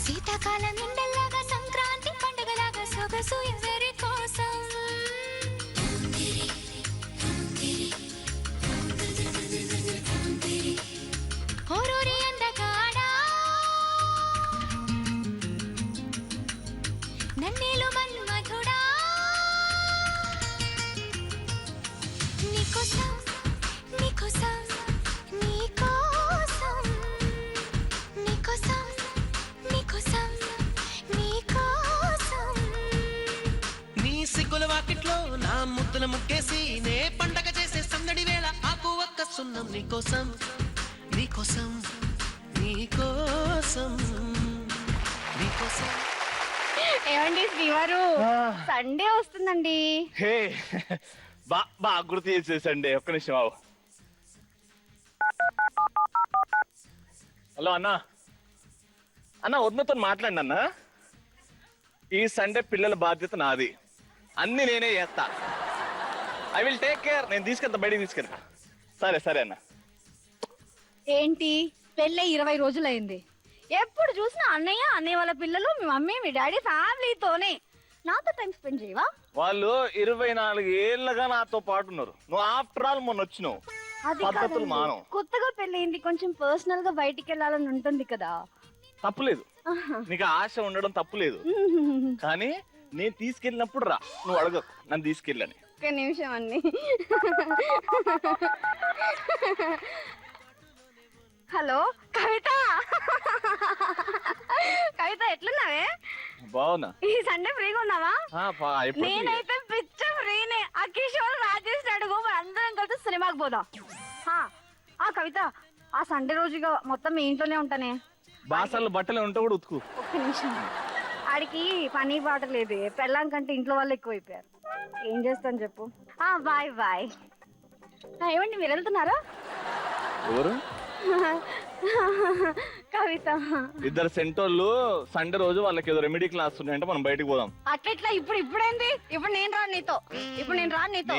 శీతాకాలం ఎండల్లాగా సంక్రాంతి పండుగలాగా సొగసు ఎవరి కోసం ఓరూరి అందగాడా నన్నేలు మన్మధుడా నీకోసం నీకోసం నీకోసం నీకోసం నీకోసం నీకోసం నీ సిగ్గుల వాకిట్లో నా ముద్దుల ముక్కేసి నే పండగ చేసే సందడి వేళ ఆకు ఒక్క సున్నం నీకోసం నీకోసం నీకోసం నీకోసం. ఏమండి శ్రీవారు సండే వస్తుందండి. హే బాగా గుర్తు చేసేసండి. ఒక్క నిమిషం బాబు. హలో అన్నా, అన్న వదినతో మాట్లాడి అన్న. ఈ సండే పిల్లల బాధ్యత నాది, అన్ని నేనే చేస్తా. I will take care. నేను తీసుకెళ్తా, బయటికి తీసుకెళ్తా. సరే సరే అన్న. ఏంటి పెళ్ళై 20 రోజులైంది, ఎప్పుడు చూసినా అన్నయ్య వాళ్ళ పిల్లలు, మీ మమ్మీ మీ డాడీ ఫ్యామిలీతోనే. నాతో టైం స్పెండ్ చేయవా? వాళ్ళు 24 ఏళ్ళగా నాతో పాటు ఉన్నారు. నువ్వు ఆఫ్టర్ ఆల్ మొన్న వచ్చినావు. అది పద్ధతులు కాదండి. మానం. కొత్తగా పెళ్ళయింది, కొంచెం పర్సనల్ గా బయటికి వెళ్ళాలని ఉంటుంది కదా. తప్పులేదు, నీకు ఆశ ఉండడం తప్పులేదు. కానీ నేను తీసుకెళ్ళినప్పుడు రా, నువ్వు అడగకు నన్ను తీసుకెళ్ళని. ఒక్క నిమిషం అన్ని. హలో కవిత, కవిత ఎట్లున్నావే? బావునా? ఈ సండే ఫ్రీగా ఉన్నావా? నేనైతే పిచ్చ ఫ్రీనే. ఆ కిషోర్ రాజేష్ అడుగు, అందరం కలిసి సినిమాకి పోదాం. ఆ కవిత, ఆ సండే రోజుగా మొత్తం మీ ఇంట్లోనే ఉంటానే. బాసలు బట్టలు ఉంటే కూడా ఉతుకు. ఒక్క నిమిషం. ఆడికి పని పాట లేదు, పెళ్ళాం కంటే ఇంట్లో వాళ్ళు ఎక్కువైపోయారు. ఏం చేస్తాను చెప్పు. Bye bye. ఏమండి మీరు వెళ్తున్నారా? ఎవరు? కవిత. ఇద్దరు సెంటోళ్ళు సండే రోజు వాళ్ళకి ఏదో రెమెడీ క్లాస్ ఉన్నాయంటే మనం బయటికి పోదాం. అట్లా ఇప్పుడేంది? ఇప్పుడు నేను రాను నీతో.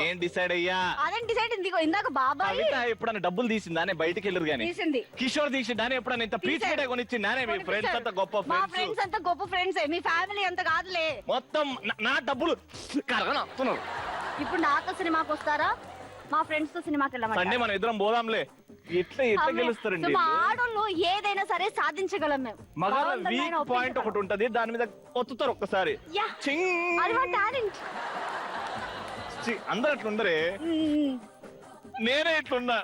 నేను డిసైడ్ అయ్యా. అదే డిసైడ్ ఇందాక బాబాయ్ కవిత ఎప్పుడన్నా డబ్బులు తీసిందా? బయటికి వెళ్ళరు గానీ తీసింది. కిషోర్ తీసిందా? ఎప్పుడన్నా ఇంత పీస్ పెడే కొనిచ్చిందా? మీ ఫ్రెండ్స్ అంతా గొప్ప మా ఫ్రెండ్స్ అంతా గొప్ప ఫ్రెండ్స్, మీ ఫ్యామిలీ అంత కాదులే. మొత్తం నా డబ్బులు కరగన వస్తున్నారు. ఇప్పుడు నాతో సినిమాకి వస్తారా? మా ఫ్రెండ్స్ తో సినిమాకి వెళ్ళమంటారా? సండే మనం ఇద్దరం పోదాంలే. ఎట్లా గెలుస్తారండి? ఆడోళ్ళు ఏదైనా సరే సాధించగలం మేము. మగాళ్ళ వీక్ పాయింట్ ఒకటి ఉంటది, దాని మీద ఒత్తుతారు ఒక్కసారి. అది మా టాలెంట్. అందరు అట్లా ఉండరే, నేనే ఇట్లున్నా.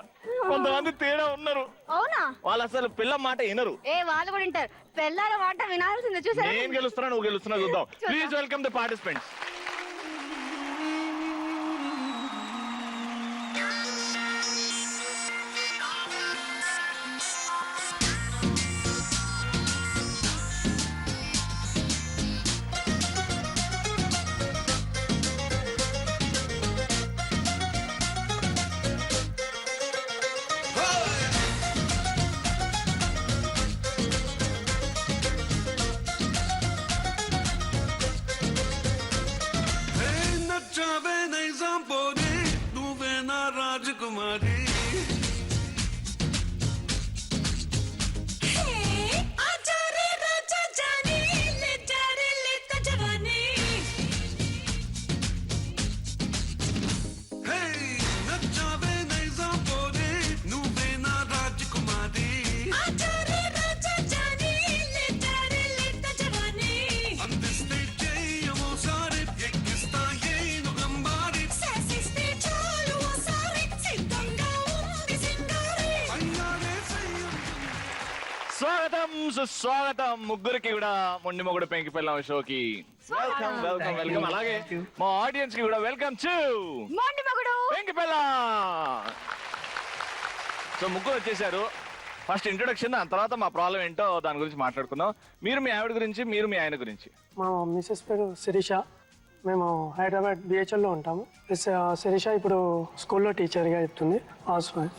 కొంతమంది తేడా ఉన్నారు. అవునా? వాళ్ళు అసలు పిల్ల మాట వినరు. వాళ్ళు కూడా వింటారు. పిల్లల మాట వినాల్సిందే. చూసా, నేను గెలుస్తున్నా, నువ్వు గెలుస్తున్నా, చూద్దాం. Please welcome the participants. రాజకుమారి స్వాగతం ముగ్గురికి కూడా మొండి మొగుడు పెంకి పిల్లం షోకి వెల్కమ్ వెల్కమ్ వెల్కమ్. అలాగే మా ఆడియన్స్ కి కూడా వెల్కమ్ టు మొండి మొగుడు పెంకి పిల్లం. సో ముగ్గురు వచ్చేసారు. ఫస్ట్ ఇంట్రొడక్షన్, దాని తర్వాత మా ప్రాబ్లం ఏంటో దాని గురించి మాట్లాడుకుందాం. మీరు మీ ఆవిడ గురించి, మీరు మీ ఆయన గురించి. మా మిసెస్ పేరు శిరీష. మేము హైదరాబాద్ బిహెచ్ఎల్లో ఉంటాము. శిరీష ఇప్పుడు స్కూల్లో టీచర్గా చెప్తుంది.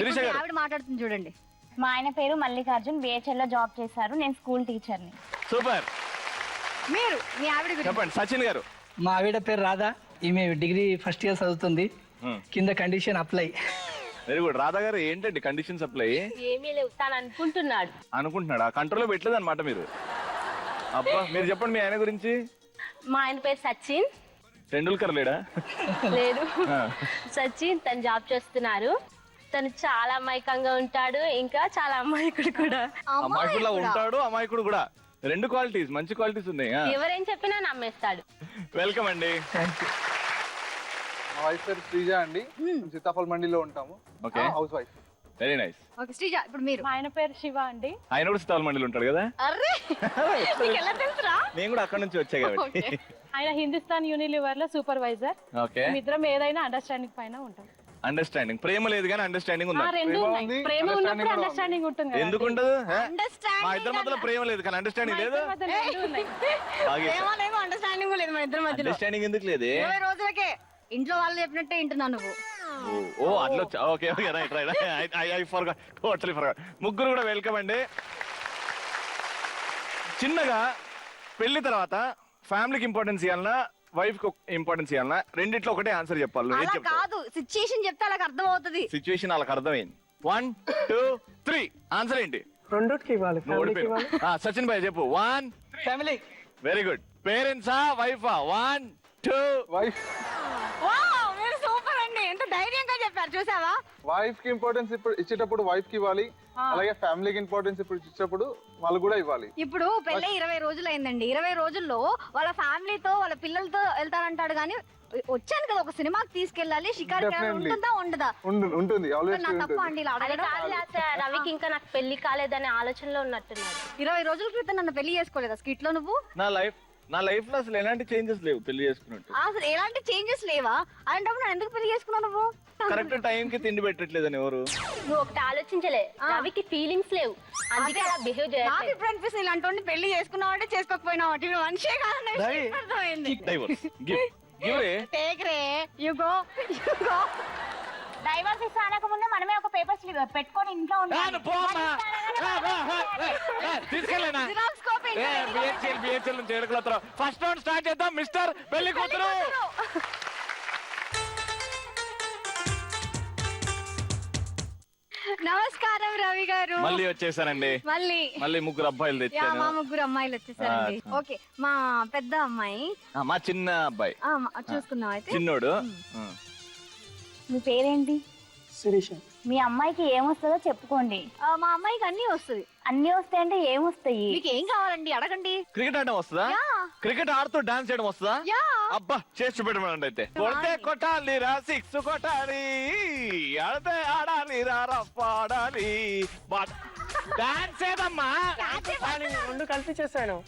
శిరీష గారు ఆవిడ మాట్లాడుతుంది చూడండి. మా ఆయన పేరు మల్లికార్జున్, బిహెచ్ఎల్ లో జాబ్ చేశారు. నేను స్కూల్ టీచర్ని. సూపర్. మీరు మీ ఆవిడ గురించి చెప్పండి. సచిన్ గారు. మా ఆవిడ పేరు రాధా, ఈమె డిగ్రీ ఫస్ట్ ఇయర్ చదువుతుంది. కింద condition apply. Very good. Radha గారు ఏంటండి కండిషన్స్ అప్లై? ఏమీ లేవు, తాను అనుకుంటున్నాడు. అనుకుంటున్నాడా? కంట్రోల్లో పెట్టలేదు అనమాట మీరు. అబ్బా మీరు చెప్పండి మీ ఆయన గురించి. మా ఆయన పేరు సచిన్. టెండూల్కర్ లేడా? లేదు, ఆ. సచిన్ తను జాబ్ చేస్తున్నారు. తను చాలా అమాయకంగా ఉంటాడు, ఇంకా చాలా అమాయకుడు కూడా. అమాయకుడులా ఉంటాడు, అమాయకుడు కూడా. 2 క్వాలిటీస్, మంచి క్వాలిటీస్ ఉన్నాయి. ఎవరేం చెప్పినా నమ్మేస్తాడు. వెల్కమ్ అండి. మా వైఫ్ పేరు శ్రీజ అండి. సీతాఫల్ మండిలో ఉంటాము. Okay, house wife. Very nice. Okay Sreeja, ఇప్పుడు మీరు. మా ఆయన పేరు శివ అండి. ఆయన కూడా సీతాఫల్ మండిలో ఉంటాడు కదా? అర్రే నీకు ఎలా తెలుసురా? నేను కూడా అక్కడ నుంచి వచ్చా కాబట్టి. ఆయన హిందుస్థాన్ యూనిలివర్ లో సూపర్వైజర్. ఓకే, ఇద్దరం ఏదైనా అండర్స్టాండింగ్ పైన ఉంటాం. అండర్స్టాండింగ్. ప్రేమ లేదు కానీ అండర్స్టాండింగ్ ఉందా? రెండు ప్రేమ ఉన్నాయి. ఉంది, ప్రేమ ఉన్నప్పుడు understanding కూడా అండర్స్టాండింగ్ ఉంటుంది కదా. ఎందుకు ఉండదు? మా అండర్స్టాండింగ్ ఇద్దరి మధ్యలో ప్రేమ లేదు కానీ అండర్స్టాండింగ్ లేదు. ఏమో అండర్స్టాండింగ్ లేదు మన ఇద్దరి మధ్యలో. అండర్స్టాండింగ్ ఎందుకు లేదు? 20 రోజులకే ఇంట్లో వాళ్ళు చెప్పినట్టే వింటున్నా నువ్వు. ఓ అట్లా okay okay, right right. I forgot, totally forgot. ముగ్గురు కూడా వెల్కమ్ అండి. చిన్నగా పెళ్లి తర్వాత ఫ్యామిలీకి ఇంపార్టెన్స్ ఇవ్వాలన్నా, వైఫ్ కి ఇంపార్టెన్స్ ఇవ్వాలన్నా, రెండిట్లో ఒకటే ఆన్సర్ చెప్పాలి. నువ్వు ఏం అలా చెప్తావు? కాదు, సిచ్యుయేషన్ చెప్తే అలా అర్థం అవుతుంది. సిచ్యువేషన్ వాళ్ళకి అర్థమైంది. 1 2 3 ఆన్సర్ ఏంటి? రెండుకి ఇవ్వాలి, నువ్వు ఫ్యామిలీకి ఇవ్వాలి. ఓడిపోయావు. సచిన్ భాయ్ చెప్పు. 1 ఫ్యామిలీ. Very good. పేరెంట్సా వైఫా? 1 2 వైఫ్ వావ్, మీరు సూపర్ అండి. ఎంత ధైర్యంగా చెప్పారు చూసావా? వైఫ్ కి ఇంపార్టెన్స్ ఇప్పుడు ఇచ్చేటప్పుడు వైఫ్ కి ఇవ్వాలి. అలాగే ఫ్యామిలీకి ఇంపార్టెన్స్ ఇప్పుడు ఇచ్చేటప్పుడు వాళ్ళు కూడా ఇవ్వాలి. ఇప్పుడు పెళ్ళి 20 రోజులు అయిందండి. 20 రోజుల్లో వాళ్ళ ఫ్యామిలీతో వాళ్ళ పిల్లలతో వెళ్తారంటాడు కానీ వచ్చాను కదా ఒక సినిమాకి తీసుకెళ్ళాలి, షికార్కి వెళ్ళాలి, Definitely. ఉంటుందా ఉండదా? ఉంటుంది, ఆల్వేస్ నా తప్ప అండి ఇలా అది అడగడం? కాదు లాస్య, రవికి ఇంకా నాకు పెళ్లి కాలేదనే ఆలోచనలో ఉన్నట్టున్నాడు. 20 రోజుల క్రితం నన్ను పెళ్లి చేసుకోలేదా స్కిట్ లో నువ్వు? నా లైఫ్ లో అసలు ఎలాంటి చేంజెస్ లేవు పెళ్లి చేసుకున్నట్టు. అసలు ఎలాంటి చేంజెస్ లేవా? అలాంటప్పుడు నన్ను ఎందుకు పెళ్లి చేసుకున్నావు నువ్వు? కరెక్ట్ టైం కి తిండి పెట్టట్లేదని ఎవరు? నువ్వు ఒకటి ఆలోచించలే, రవికి ఫీలింగ్స్ లేవు, అందుకే అలా బిహేవ్ నాకు చేయట్లేదు. ఇప్పుడు అనిపిస్తుంది ఇలాంటి వాడిని పెళ్లి చేసుకున్నావు అంటే చేసుకోకపోయినావు అంటే నువ్వు మనిషే కాదన్న విషయం అర్థమైంది. డైవర్స్ గివ్ రే. టేక్ రే, యు గో. డైవర్స్ ఇస్తానక ముందే మనమే ఒక పేపర్స్ పెట్టుకొని ఇంట్లో ఉండాలి. తీసుకెళ్ళేనా? జిరాక్స్ కాపీ బిహెచ్ఎల్ నుంచి ఏడుకులతో ఫస్ట్ రౌండ్ స్టార్ట్ చేద్దాం. మిస్టర్ పెళ్లి కూతురు. నమస్కారం రవి గారు. మళ్ళీ వచ్చేసానండి. మళ్ళీ ముగ్గురు అబ్బాయిలు యా, తెచ్చాను. మా ముగ్గురు అమ్మాయిలు వచ్చేసారండి. ఓకే, మా పెద్ద అమ్మాయి మా చిన్న అబ్బాయి చూసుకుందాం అయితే. చిన్నోడు. మీ పేరేంటి? శిరీష. మీ అమ్మాయికి ఏమొస్తుందో చెప్పుకోండి. మా అమ్మాయికి అన్ని వస్తుంది. అన్ని వస్తాయంటే ఏమొస్తాయి? మీకు ఏం కావాలండి అడగండి. క్రికెట్ ఆడడం వస్తుందా? యా. క్రికెట్ ఆడుతూ డాన్స్ చేయడం వస్తుందా? యా. అబ్బా చేసి చూపెట్టమనండి అయితే. కొడితే కొట్టాలి రా, 6 కొట్టాలి, ఆడితే ఆడాలి రా, రఫ్ ఆడాలి. డాన్స్ ఏదమ్మా? రెండు కలిపి చేశాను.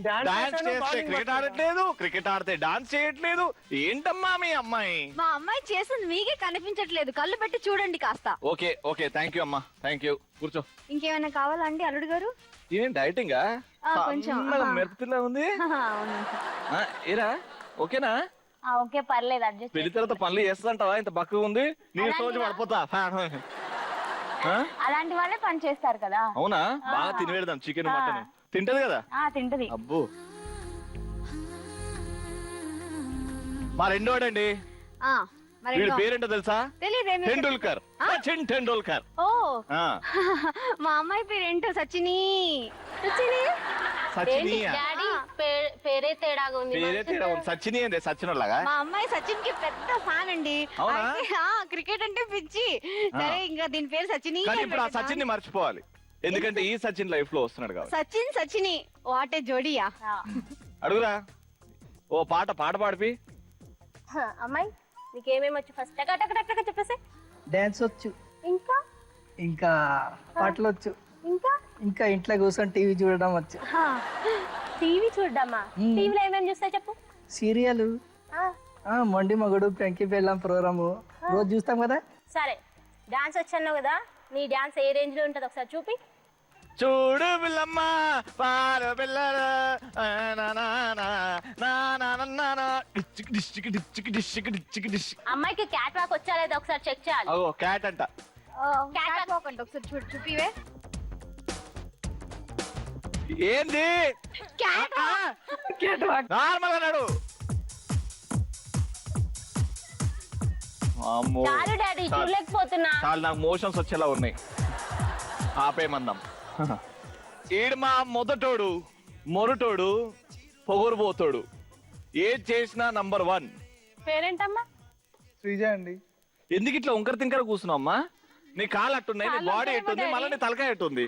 డాన్స్ చేస్తే క్రికెట్ ఆడట్లేదు, క్రికెట్ ఆడితే డాన్స్ చేయట్లేదు. ఏంటమ్మా మీ అమ్మాయి? మా అమ్మాయి చేసింది మీకే కనిపించట్లేదు, కళ్ళు పెట్టి చూడండి కాస్త. ఓకే ఓకే, థ్యాంక్ యూ అమ్మా, థ్యాంక్ యూ. కూర్చో. ఇంకేమైనా కావాలా అండి అల్లుడు గారు? ఏం డైటింగా? కొంచెం, మెరుపులా ఉంది. ఏరా ఓకేనా? ఓకే పర్లేదు, అడ్జస్ట్. పెళ్లి తర్వాత పనులు చేస్తుంటావా? ఇంత బక్కగా ఉంది, నీ రోజు పడిపోతా. అలాంటి వాళ్ళే పని చేస్తారు కదా. అవునా? బాగా తినిపెడదాం చికెన్ మటన్. తింటది కదా? తింటది. అబ్బో. మా రెండోడండి. మరి వీడి పేరేంటో తెలుసా? తెలియదేమి. టెండూల్కర్, సచిన్ టెండూల్కర్. ఓ, ఆ, మా అమ్మాయి పేరేంటో సచిని. సచినియా? డాడీ పేరే తేడాగా ఉంది. పేరే తేడా ఉంది. సచిని అంటే సచిన్ లాగా. మా అమ్మాయి సచిన్ కి పెద్ద ఫ్యాన్ అండి. అవునా? క్రికెట్ అంటే పిచ్చి. సరే ఇంకా దీని పేరు సచిని. కానీ ఇప్పుడు ఆ సచిన్ ని మర్చిపోవాలి, ఎందుకంటే ఈ సచిన్ లైఫ్ లో వస్తున్నాడు కాబట్టి. సచిన్ సచిని వాటే జోడియా. అడుగురా, ఓ పాట పాడిపి. అమ్మాయి నీకేమేమి వచ్చు? ఫస్ట్ టక చెప్పేసి. డాన్స్ వచ్చు, ఇంకా ఇంకా పాటలు వచ్చు, ఇంకా ఇంకా ఇంట్లో కూర్చొని టీవీ చూడడం వచ్చు. టీవీ చూడమ్మా? టీవీలో ఏమేమి చూస్తాయి చెప్పు. సీరియల్, మొండి మగుడు, పెంకి పెళ్ళాం ప్రోగ్రాము రోజు చూస్తాం కదా. సరే, డాన్స్ వచ్చాను కదా, నీ డాన్స్ ఏ రేంజ్ లో ఉంటది ఒకసారి చూపి. చూడు పిల్లమ్మ పారు పిల్లల అమ్మాయికి క్యాట్ వాక్ వచ్చా లేదా ఒకసారి చెక్ చేయాలి. క్యాట్ అంట. క్యాట్ వాక్ అంటే ఒకసారి చూపివే. ఏంది? క్యాట్ నార్మల్ అన్నాడు. చాలు డాడీ, చూడలేకపోతున్నా. చాలా నాకు మోషన్స్ వచ్చేలా ఉన్నాయి, ఆపేమందాం. ఈడు మా మొదటోడు మొరటోడు, పొగరుబోతోడు, ఏది చేసినా నంబర్ 1. పేరేంటమ్మా? శ్రీజ అండి. ఎందుకు ఇట్లా ఉంకర తింకర కూర్చున్నావు అమ్మా? నీ కాళ్ళు అట్టున్నాయి, నీ కాళ్ళు బాడీ ఉంటాయేమో ఎట్టుంది, డాడీ. మళ్ళీ నీ తలకాయ ఎట్టుంది.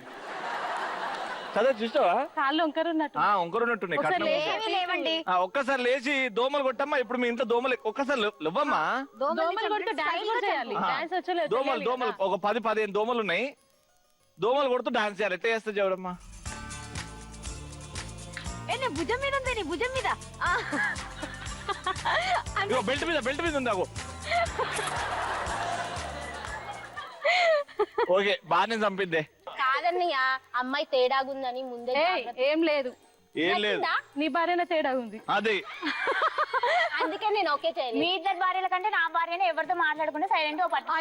చదువు చూసావా? కాళ్ళు వంకర ఉన్నట్టు. ఉంకరున్నట్టున్నాయి ఒకసారి కట్నం లేచి కోసం. ఏమీ లేవండి. ఒక్కసారి లేచి దోమలు కొట్టమ్మా. ఇప్పుడు మీ ఇంట్లో దోమలు ఒక్కసారి లేవమ్మా. దోమలు కొట్టు డాన్స్ కూడా చేయాలి. డాన్స్ వచ్చలేదు. దోమలు ఒక 10-15 దోమలు ఉన్నాయి. దోమలు కొడుతూ డాన్స్ చేయాలి. ఎట్లా చేస్తా చూడమ్మా. నీ భుజం మీద ఉంది, నీ భుజం మీద. ఇగో బెల్ట్ మీద ఉంది నాకు. ఓకే బాగానే చంపిందే. కాదన్నయ్య, అమ్మాయి తేడాగుందని ముందే ఏం లేదు. ఏం లేదు, నీ భార్యనే తేడా ఉంది. అదే అందుకే నేను ఓకే చేయలేదు. మీ ఇద్దరు భార్యల కంటే నా భార్యని ఎవరితో మాట్లాడకుండా సైలెంట్ గా పట్టు.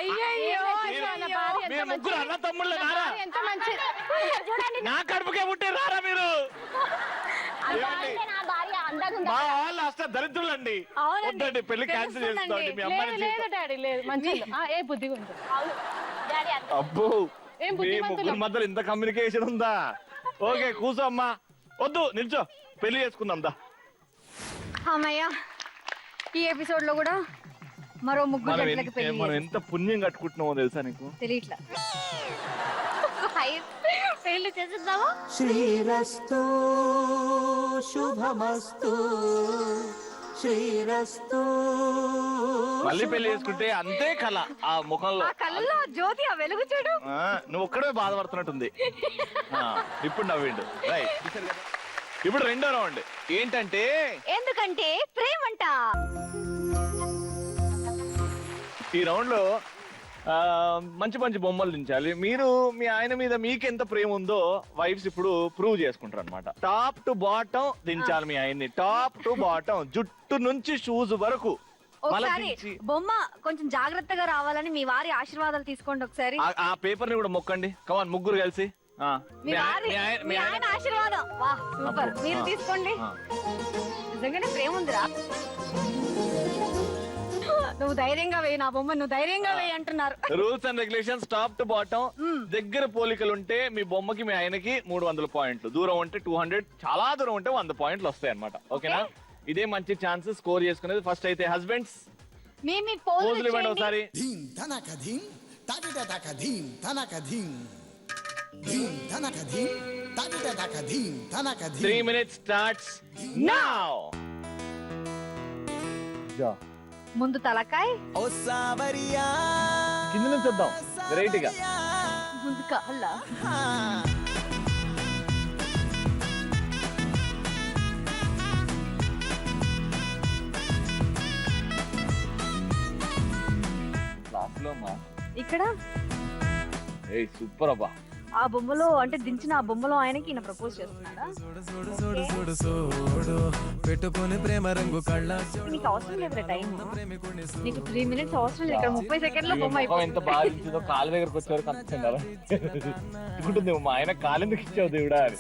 మీరు ముగ్గురు అన్న తమ్ముళ్ళే నారా? ఎంత మంచిది. చూడండి, నా కడుపుకే పుట్టే రారా మీరు? నా భార్య అందంగా మా వాళ్ళు అసలు దరిద్రులండి. అవునండి. వద్దండి, పెళ్లి క్యాన్సిల్ చేస్తాండి. మీ అమ్మాయిని లేదు డాడీ లేదు, మంచిది. ఏ బుద్ధిగా ఉంది. డాడీ అబ్బో, ఏం మీ బుద్ధిమంతులు. ముగ్గురు మధ్యలో ఇంత కమ్యూనికేషన్ ఉందా? ఓకే కూర్చో అమ్మా. వద్దు నిల్చో, పెళ్లి చేసుకుందాం దా. అమ్మయ్య, ఈ ఎపిసోడ్ లో కూడా మరో ముగ్గురు మనం జంటలకు పెళ్లి మనం ఎంత పుణ్యం కట్టుకుంటున్నామో తెలుసా నీకు? తెలియట్లా. పెళ్లి చేసేద్దామా? శ్రీరస్తు శుభమస్తు శ్రీరస్తు. మళ్ళీ పెళ్లి చేసుకుంటే అంతే కళ ఆ ముఖంలో. ఆ కళ్ళలో జ్యోతి, ఆ వెలుగు చూడు. నువ్వు ఒక్కడే బాధపడుతున్నట్టుంది. ఇప్పుడు నవ్విండు. రైట్. ఇప్పుడు రెండో రౌండ్ ఏంటంటే, ఎందుకంటే ప్రేమంట. ఈ రౌండ్ లో మంచి మంచి బొమ్మలు దించాలి. మీరు మీ ఆయన మీద మీకు ఎంత ప్రేమ ఉందో వైఫ్స్ ఇప్పుడు ప్రూవ్ చేసుకుంటారు అనమాట. టాప్ టు బాటం దించాలి మీ ఆయన్ని. టాప్ టు బాటం, జుట్టు నుంచి షూస్ వరకు. మళ్ళా ఒకసారి దించి బొమ్మ కొంచెం జాగ్రత్తగా రావాలని మీ వారి ఆశీర్వాదాలు తీసుకోండి ఒకసారి. ఆ పేపర్ ని కూడా మొక్కండి. కమాన్ ముగ్గురు కలిసి. మీ ఆయన ఆశీర్వాదం. వా సూపర్. మీరు తీసుకోండి. నిజంగానే ప్రేమ ఉందిరా. నువ్వు ధైర్యంగా వేయి నా బొమ్మ, నువ్వు ధైర్యంగా వేయి అంటున్నారు. Rules and regulations top to bottom. దగ్గర పోలికలు ఉంటే మీ బొమ్మకి మీ ఆయనకి 300 పాయింట్లు, దూరం ఉంటే 200, చాలా దూరం ఉంటే 100 పాయింట్లు వస్తాయి అనమాట. ఓకేనా? ఇదే మంచి ఛాన్స్ స్కోర్ చేసుకునేది. ఫస్ట్ అయితే హస్బెండ్స్ మీ పోజులు ఇవ్వండి ఒకసారి. ధీం ధనక ధీం తడిడక ధీం ధనక ధీం ధీం ధనక ధీం తడిడక ధీం ధనక ధీం. 3 minutes starts now. ముందు తలకాయ్, కింద నుంచి వద్దాం వెరైటీగా. ముందు కాళ్ళ. ఇక్కడ సూపర్ అబ్బా. ఆ బొమ్మలో అంటే దించిన ఆ బొమ్మలో ఆయనకి ఈయన ప్రపోజ్ చేస్తున్నాడా? పెట్టుకొని ప్రేమ రంగు కళ్ళ. నీకు అవసరం లేదు టైం. నీకు 3 minutes అవసరం లేదు. ఇక్కడ 30 సెకండ్లో బొమ్మ ముఖం ఎంత బాగా ఇచ్చిందో. కాలు దగ్గరకు వచ్చేవారు కనిపిస్తున్నారు. ఉంటుంది మా ఆయన కాలెందుకు ఇచ్చావు దేవుడా అని.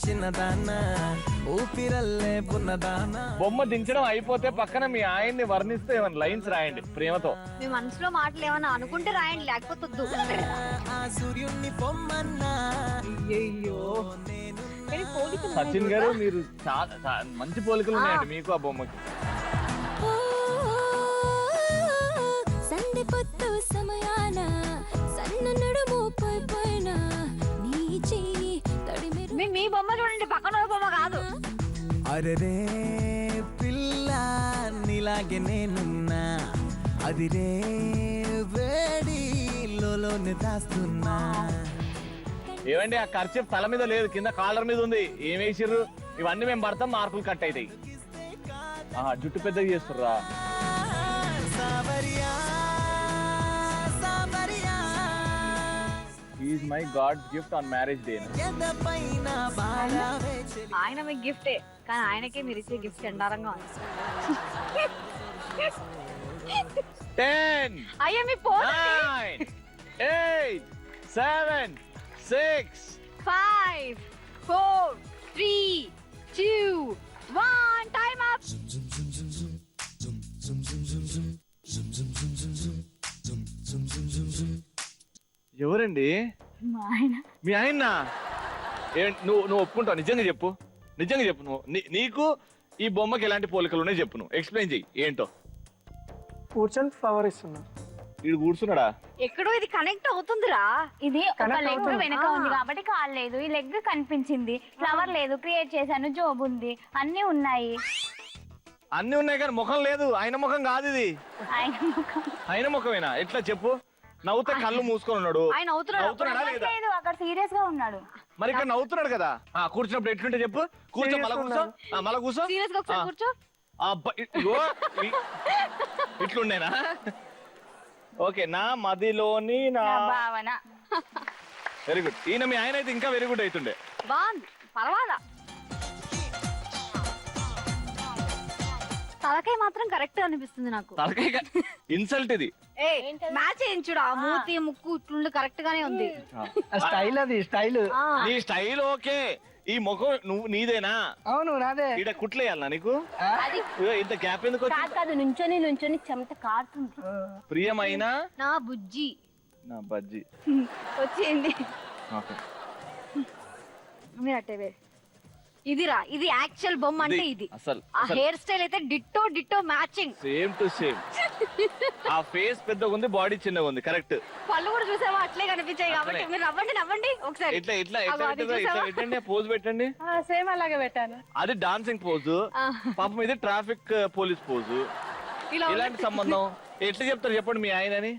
చిన్నదాన్న ఊపిరల్లే పున్నదాన్న. బొమ్మ దించడం అయిపోతే పక్కన మీ ఆయన్ని వర్ణిస్తే ఏమైనా లైన్స్ రాయండి ప్రేమతో. మీ మనసులో మాటలు ఏమన్నా అనుకుంటే రాయండి, లేకపోతే వద్దు. ఆ సూర్యుణ్ణి పొమ్మన్నా. అయ్యో, సచిన్ గారు మీరు చాలా మంచి పోలికలు ఉన్నాయండి మీకు ఆ బొమ్మకి. సండే పొత్తు సమయాన సన్న నడుము పోయిపోయిన నీ చెయ్యి తడిమెరు. మీ బొమ్మ చూడండి, పక్కన బొమ్మ కాదు. అరెరే పిల్ల నీలాగే నేనున్నా, అది రే వేడి లోనే దాస్తున్నా. ఏమండి ఆ ఖర్చు తల మీద లేదు, కింద కాలర్ మీద ఉంది. ఏం వేసిర్రు? ఇవన్నీ మేము పడతాం, మార్కులు కట్ అవుతాయి. జుట్టు పెద్దగా చేస్తుర్రా. Is my god gift on marriage day. ఆయన మీకు గిఫ్టే, కానీ ఆయనకే మీరు ఇచ్చే గిఫ్ట్ ఎండారంగా ఉంది. 10 అయ్యా మీ ఫోన్. 9 8 7 6 5 4 3 2 1 time up. ఎవరండి? మా ఆయన మీ ఆయన నువ్వు ఒప్పుకుంటావు? నిజంగా చెప్పు నువ్వు నీకు ఈ బొమ్మకి ఎలాంటి పోలికలు ఉన్నాయి చెప్పు, నువ్వు ఎక్స్ప్లెయిన్ చెయ్యి ఏంటో. కూర్చొని ఫ్లవర్ ఇస్తున్నా. వీడు కూర్చున్నాడా? ఎక్కడో ఇది కనెక్ట్ అవుతుందిరా. ఇది ఒక Connect లెగ్ అవుతుంది. వెనక ఉంది కాబట్టి కాల్ లేదు, ఈ లెగ్ కనిపించింది, ఫ్లవర్ లేదు, క్రియేట్ చేశాను, జోబ్ ఉంది, అన్ని ఉన్నాయి. అన్ని ఉన్నాయి కానీ ముఖం లేదు. ఆయన ముఖం కాదు ఇది. ఆయన ముఖం ఆయన ముఖమేనా? ఎట్లా చెప్పు. నవ్వుతే కళ్ళు మూసుకొని ఉన్నాడు. ఆయన అవుతున్నాడా లేదా? లేదు, అక్కడ సీరియస్ గా ఉన్నాడు. మరి ఇక్కడ నవ్వుతున్నాడు కదా. కూర్చున్నప్పుడు ఎట్లుంటే చెప్పు. కూర్చో, మళ్ళా కూర్చో, మళ్ళా కూర్చో. సీరియస్ గా ఒకసారి కూర్చో. ఇట్లుండేనా? ఓకే, నా మదిలోని నా భావన. Very good. ఈయన మీ ఆయన అయితే ఇంకా వెరీ గుడ్ అవుతుండే. బాగుంది, పర్వాలా. తలకాయ మాత్రం కరెక్ట్ అనిపిస్తుంది నాకు. తలకాయ ఇన్సల్ట్ ఇది. మ్యాచ్ చేయించుడు, ఆ మూతి ముక్కు ఇట్లుండి కరెక్ట్ గానే ఉంది. స్టైల్ అది స్టైల్. నీ స్టైల్ ఓకే, ఈ ముఖం నీదేనా? అవును నాదే. ఈడ కుట్లేయాలనా నీకు? అది ఇంత గ్యాప్ ఎందుకు వచ్చింది? కాదు కాదు, నుంచొని చెమట కారుతుంది. ప్రియమైన నా బుజ్జి నా బజ్జి వచ్చింది. ఓకే, మీరు అట్టేవే. ఇదిరా, ఇది యాక్చువల్ బొమ్మ అంటే ఇది. అసలు ఆ హెయిర్ స్టైల్ అయితే ditto ditto matching. Same to same. ఆ ఫేస్ పెద్దగా ఉంది, బాడీ చిన్నగా ఉంది. కరెక్ట్. పళ్ళు కూడా చూసావా అట్లే కనిపించాయి కాబట్టి మీరు నవ్వండి ఒకసారి. ఇట్లా ఇట్లా ఇట్లా పెట్టండి, పోజ్ పెట్టండి. సేమ్ అలాగే పెట్టాను. అది డాన్సింగ్ పోజు, పాపం ఇది ట్రాఫిక్ పోలీస్ పోజు. ఇలాంటి సంబంధం ఎట్లా చెప్తారు చెప్పండి మీ ఆయనని?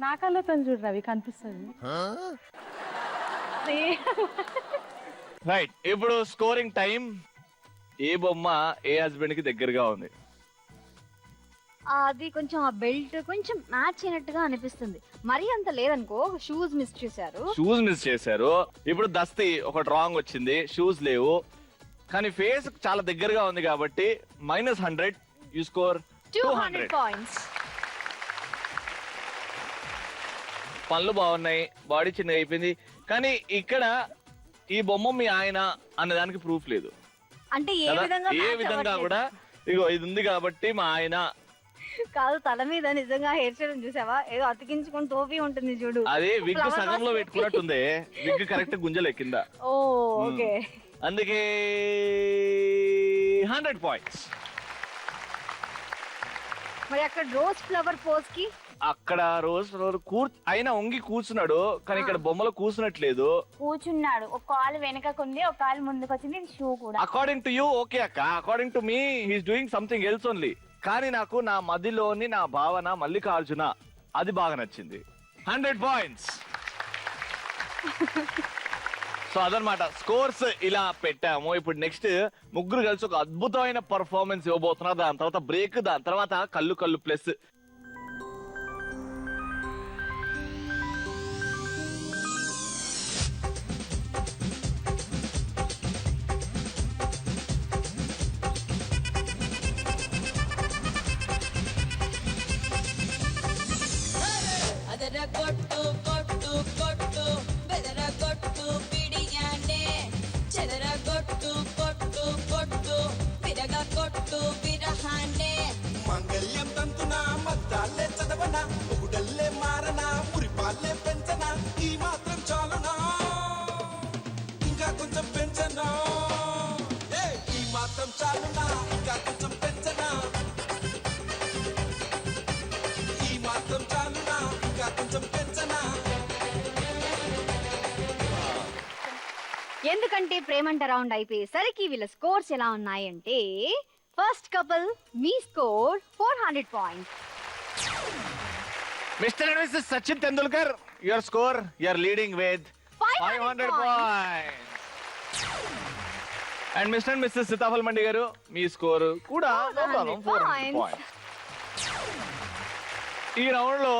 నా కళ్ళతో చూడు రవి, కనిపిస్తుంది. రైట్, ఇప్పుడు స్కోరింగ్ టైం. ఏ బొమ్మ ఏ హస్బెండ్ కి దగ్గరగా ఉంది? అది కొంచెం ఆ బెల్ట్ కొంచెం మ్యాచ్ అయినట్టుగా అనిపిస్తుంది. మరీ అంత లేదనుకో. షూస్ మిస్ చేశారు. షూస్ మిస్ చేశారు. ఇప్పుడు దస్తీ ఒకటి రాంగ్ వచ్చింది, షూస్ లేవు. కానీ ఫేస్ చాలా దగ్గరగా ఉంది కాబట్టి -100. You score 200 points. పనులు బాగున్నాయి, బాడీ చిన్నగా అయిపోయింది. కానీ ఇక్కడ ఈ బొమ్మ మీ ఆయన అనే దానికి ప్రూఫ్ లేదు. అంటే ఏ కదా? విధంగా ఏ match విధంగా అవ్వట్లేదు. కూడా ఇగో ఇది ఉంది కాబట్టి మా ఆయన. కాదు, తల మీద నిజంగా హెయిర్ స్టైల్ చూసావా? ఏదో అతికించుకొని టోపీ ఉంటుంది చూడు. అదే విగ్ Flower సగంలో basket. పెట్టుకున్నట్టుంది. విగ్ కరెక్ట్ గుంజలే కింద. ఓ ఓకే. అందుకే 100 పాయింట్స్. మరి అక్కడ రోజ్ ఫ్లవర్ పోజ్ కి అక్కడ రోజు అయినా వంగి కూర్చున్నాడు, కానీ ఇక్కడ బొమ్మలో కూర్చున్నట్లేదు. కూర్చున్నాడు, ఒక కాలు వెనకకుంది, ఒక కాలు ముందుకు వచ్చింది, ఇది షూ కూడా. అకార్డింగ్ టు యూ ఓకే అక్క, according to me he's doing something else only. కానీ నాకు నా మదిలోని నా భావన మల్లికార్జున అది బాగా నచ్చింది. 100 పాయింట్స్. సో అదనమాట స్కోర్స్ ఇలా పెట్టాము. ఇప్పుడు నెక్స్ట్ ముగ్గురు కలిసి ఒక అద్భుతమైన పర్ఫార్మెన్స్ ఇవ్వబోతున్నారు. దాని తర్వాత బ్రేక్, దాని తర్వాత కళ్ళు ప్లస్. కొట్టు కొట్టు కొట్టు బెదర కొట్టు పిడియానే చెదర కొట్టు కొట్టు కొట్టు విరగ కొట్టు విరహానే మంగళ్యం తంతున మద్దాలే చదవన ఒకడల్లే మారన పురిపాలే పెంచన ఈ మాత్రం చాలునా ఇంకా కొంచెం పెంచనా ఈ మాత్రం చాలునా ఇంకా కొంచెం పెంచనా ఈ మాత్రం చాలునా ఇంకా కొంచెం పెంచనా. ఎందుకంటే ప్రేమంట రౌండ్ అయిపోయేసరికి వీళ్ళ స్కోర్స్ ఎలా ఉన్నాయంటే, ఫస్ట్ కపుల్ మీ score 400 points. Mister and missus Sachin Tendulkar, your score you are leading with 500 points. And mister and Mrs Sitaphal Mandi గారు, మీ స్కోర్ కూడా 400 పాయింట్స్. ఈ రౌండ్ లో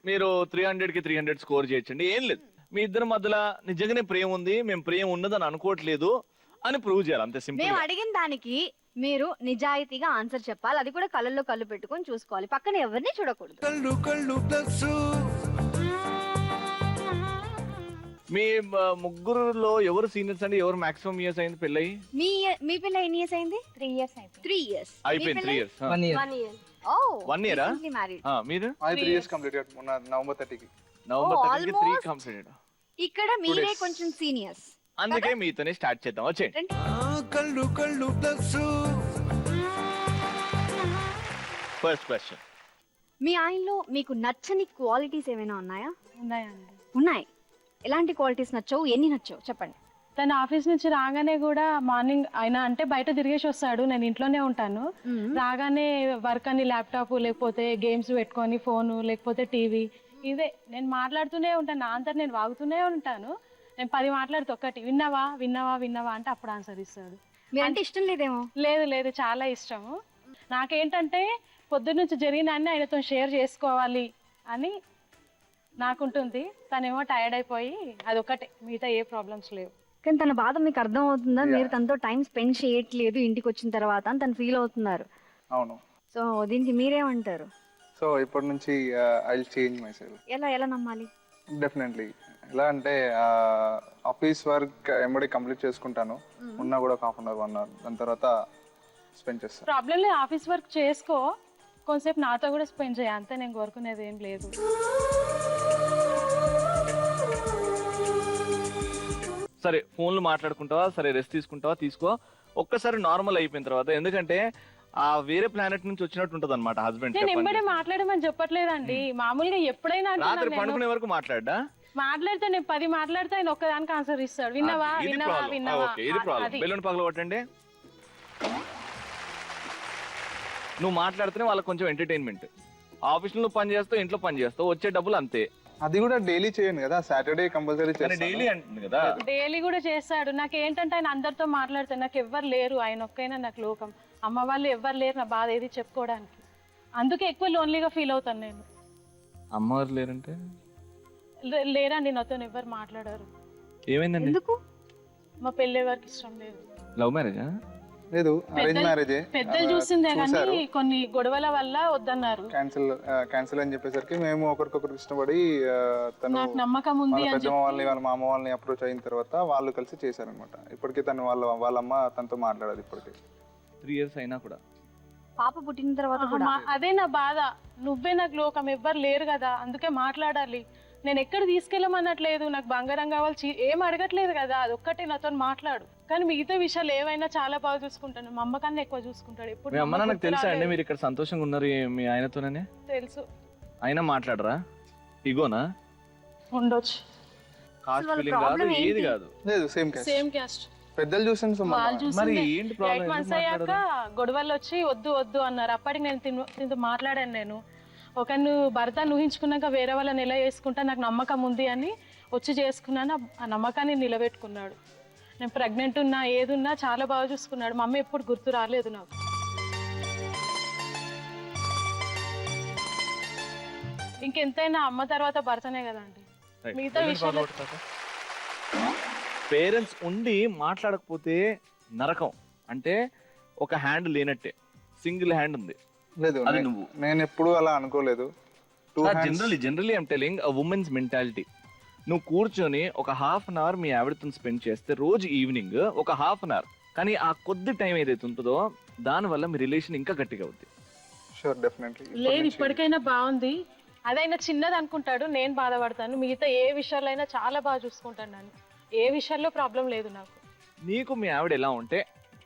మీరు 300 కి 300 స్కోర్ చేయొచ్చండి. ఏం లేదు, మీ ఇద్దరి మధ్యలో నిజంగానే ప్రేమ ఉంది, మేము ప్రేమ ఉన్నదని అనుకోవట్లేదు అని ప్రూవ్ చేయాలి, అంతే సింపుల్. మేము అడిగిన దానికి మీరు నిజాయితీగా ఆన్సర్ చెప్పాలి. అది కూడా కళ్ళల్లో కళ్ళు పెట్టుకొని చూసుకోవాలి, పక్కన ఎవరిని చూడకూడదు. మీ ముగ్గురులో ఎవరు సీనియర్స్ అండి? ఎవరు మాక్సిమం ఇయర్స్ అయింది పెళ్ళయి? మీ పిల్ల ఎన్ని ఇయర్స్ అయింది? 3 years అయిపోయింది. 3 years. అయిపోయింది 3 years. 1 year. 1 year. Oh 1 year recently married. మీరు 3 years కంప్లీట్ నవంబర్ 30కి. నవంబర్ Oh, 13కి 3 almost. కంప్లీట్. ఇక్కడ మీరే days. కొంచెం సీనియర్స్. అందుకే మీతోనే స్టార్ట్ చేద్దాం వచ్చే. కళ్ళు కళ్ళు ప్లస్ ఫస్ట్ క్వశ్చన్. మీ ఆయనలో మీకు నచ్చని క్వాలిటీస్ ఏమైనా ఉన్నాయా? ఉన్నాయండి. ఉన్నాయి. ఎలాంటి క్వాలిటీస్ నచ్చవు, ఎన్ని నచ్చవు చెప్పండి. తన ఆఫీస్ నుంచి రాగానే కూడా మార్నింగ్ ఆయన అంటే బయట తిరిగేసి వస్తాడు, నేను ఇంట్లోనే ఉంటాను. రాగానే వర్క్ అని ల్యాప్టాప్ లేకపోతే గేమ్స్ పెట్టుకొని ఫోను లేకపోతే టీవీ ఇదే నేను మాట్లాడుతూనే ఉంటాను. నా అంతా నేను వాగుతూనే ఉంటాను. నేను 10 మాట్లాడితే ఒక్కటి విన్నావా విన్నావా విన్నావా అంటే అప్పుడు ఆన్సర్ ఇస్తాడు. మీ అంటే ఇష్టం లేదేమో? లేదు లేదు చాలా ఇష్టము. నాకేంటంటే పొద్దున్న నుంచి జరిగిన అన్ని ఆయనతో షేర్ చేసుకోవాలి అని నాకుంటుంది. తనేమో టైర్డ్ అయిపోయి అదొకటే, మిగతా ఏ ప్రాబ్లమ్స్ లేవు. కానీ తన బాధ మీకు అర్థం అవుతుందా? మీరు తనతో టైం స్పెండ్ చేయట్లేదు ఇంటికి వచ్చిన తర్వాత అని తను ఫీల్ అవుతున్నారు. అవును. సో దీనికి మీరేమంటారు? సో ఇప్పటి నుంచి I will change my self. ఎలా నమ్మాలి? డెఫినెట్లీ. ఎలా అంటే ఆఫీస్ వర్క్ ఎంబడి కంప్లీట్ చేసుకుంటాను, ఉన్నా కూడా ఒక హాఫ్ అన్ అవర్ 1 అవర్, దాని తర్వాత స్పెండ్ చేస్తాను. ప్రాబ్లం లేదు, ఆఫీస్ వర్క్ చేసుకో, కొంతసేపు నాతో కూడా స్పెండ్ చేయ, అంతే. నేను కోరుకునేది ఏం లేదు. సరే ఫోన్లు మాట్లాడుకుంటావా, సరే రెస్ట్ తీసుకుంటావా తీసుకో. ఒక్కసారి నార్మల్ అయిపోయిన తర్వాత, ఎందుకంటే ఆ వేరే ప్లానెట్ నుంచి వచ్చినట్టు ఉంటది అనమాట హస్బెండ్. నేను ఎంబడే మాట్లాడమని చెప్పట్లేదండి, మామూలుగా ఎప్పుడైనా రాత్రి పడుకునే వరకు మాట్లాడా? మాట్లాడితే నేను 10 మాట్లాడితే ఆయన ఒక్కదానికి ఆన్సర్ ఇస్తాడు. విన్నావా విన్నావా విన్నావా. ఇది ప్రాబ్లం. బెలూన్ పగల కొట్టండి. నువ్వు మాట్లాడితేనే వాళ్ళకి కొంచెం ఎంటర్టైన్మెంట్. ఆఫీస్ లో పని చేస్తావు, ఇంట్లో పని చేస్తావు, వచ్చే డబ్బులు అంతే. అది కూడా డైలీ చేయను కదా, సాటర్డే కంపల్సరీ చేస్తాను. డైలీ అంటుంది కదా. డైలీ కూడా చేస్తాడు. నాకు ఏంటంటే ఆయన అందరితో మాట్లాడతాడు, నాకు ఎవ్వరు లేరు, ఆయన ఒక్కైనా నాకు లోకం. అమ్మ వాళ్ళు ఎవ్వరు లేరు నా బాధ ఏది చెప్పుకోవడానికి. అందుకే ఎక్కువ లోన్లీగా ఫీల్ అవుతాను నేను. అమ్మవారు లేరంటే లేరండి, నాతో ఎవ్వరు మాట్లాడారు. ఏమైందండి? ఎందుకు? మా పెళ్ళి ఎవరికి ఇష్టం లేదు. లవ్ మ్యారేజా? లేదు, అరేంజ్ మ్యారేజే. పెద్దలు చూసిందే కానీ కొన్ని గొడవల వల్ల వద్దన్నారు. క్యాన్సిల్ అని చెప్పేసరికి మేము ఒకరికొకరు ఇష్టపడి తను నాకు నమ్మకం ఉంది వాళ్ళ అని పెద్దమ్మ వాళ్ళని వాళ్ళ మామ వాళ్ళని అప్రోచ్ అయిన తర్వాత వాళ్ళు కలిసి చేశారనమాట. ఇప్పటికీ తను వాళ్ళమ్మ తనతో మాట్లాడదు ఇప్పటికీ. 3 years అయినా కూడా. పాప పుట్టిన తర్వాత కూడా అదే నా బాధ. నువ్వే నాకు లోకం, ఎవ్వరు లేరు కదా, అందుకే మాట్లాడాలి. నేను ఎక్కడ తీసుకెళ్ళమన్నట్లేదు, నాకు బంగారం కావాలి ఏం అడగట్లేదు కదా, అదొక్కటే నాతో మాట్లాడు. కానీ మిగతా విషయాలు ఏవైనా చాలా బాగా చూసుకుంటాను. మా అమ్మ కన్నా ఎక్కువ చూసుకుంటాడు. ఎప్పుడు మీ అమ్మ నాకు తెలుసా అండి మీరు ఇక్కడ సంతోషంగా ఉన్నారు మీ ఆయనతోనే? తెలుసు. అయినా మాట్లాడరా? ఇగోనా? ఉండొచ్చు. కాస్ట్ ఫీలింగ్ కాదు, ఏది కాదు. లేదు, సేమ్ క్యాస్ట్. పెద్దలు చూసాను. వాళ్ళు మరి చూసి ఏంటి ప్రాబ్లం? 8 months అయ్యాక గొడవలు వచ్చి వద్దు వద్దు అన్నారు. అప్పటికి నేను తింటూ మాట్లాడాను. నేను ఒకరిని భర్త ఊహించుకున్నాక వేరే వాళ్ళని ఎలా చేసుకుంటా, నాకు నమ్మకం ఉంది అని వచ్చి చేసుకున్నాను. ఆ నమ్మకాన్ని నిలబెట్టుకున్నాడు. నేను ప్రెగ్నెంట్ ఉన్నా ఏదున్నా చాలా బాగా చూసుకున్నాడు. మా అమ్మ ఎప్పుడు గుర్తు రాలేదు నాకు. ఇంకెంతైనా అమ్మ తర్వాత భర్తనే కదండి. మిగతా విషయాలు పేరెంట్స్ ఉండి మాట్లాడకపోతే నరకం. అంటే ఒక హ్యాండ్ లేనట్టే, సింగిల్ హ్యాండ్ ఉంది. లేదు, అది నువ్వు. నేను ఎప్పుడు అలా అనుకోలేదు. Generally I'm telling a women's mentality. నువ్వు కూర్చొని ఒక హాఫ్ అన్ అవర్ మీ ఆవిడతో స్పెండ్ చేస్తే రోజు ఈవినింగ్ ఒక హాఫ్ అన్ అవర్, కానీ ఆ కొద్ది టైం ఏదైతే ఉంటుందో దానివల్ల మీ రిలేషన్ ఇంకా గట్టిగా అవుతుంది. Sure, definitely. లేదు, ఇప్పటికైనా బాగుంది. అదైనా చిన్నది అనుకుంటాడు, నేను బాధపడతాను. మిగతా ఏ విషయాల్లో అయినా చాలా బాగా చూసుకుంటాను. నన్ను ఏ విషయాల్లో ప్రాబ్లం లేదు నాకు. నీకు మీ ఆవిడ ఎలా ఉంటే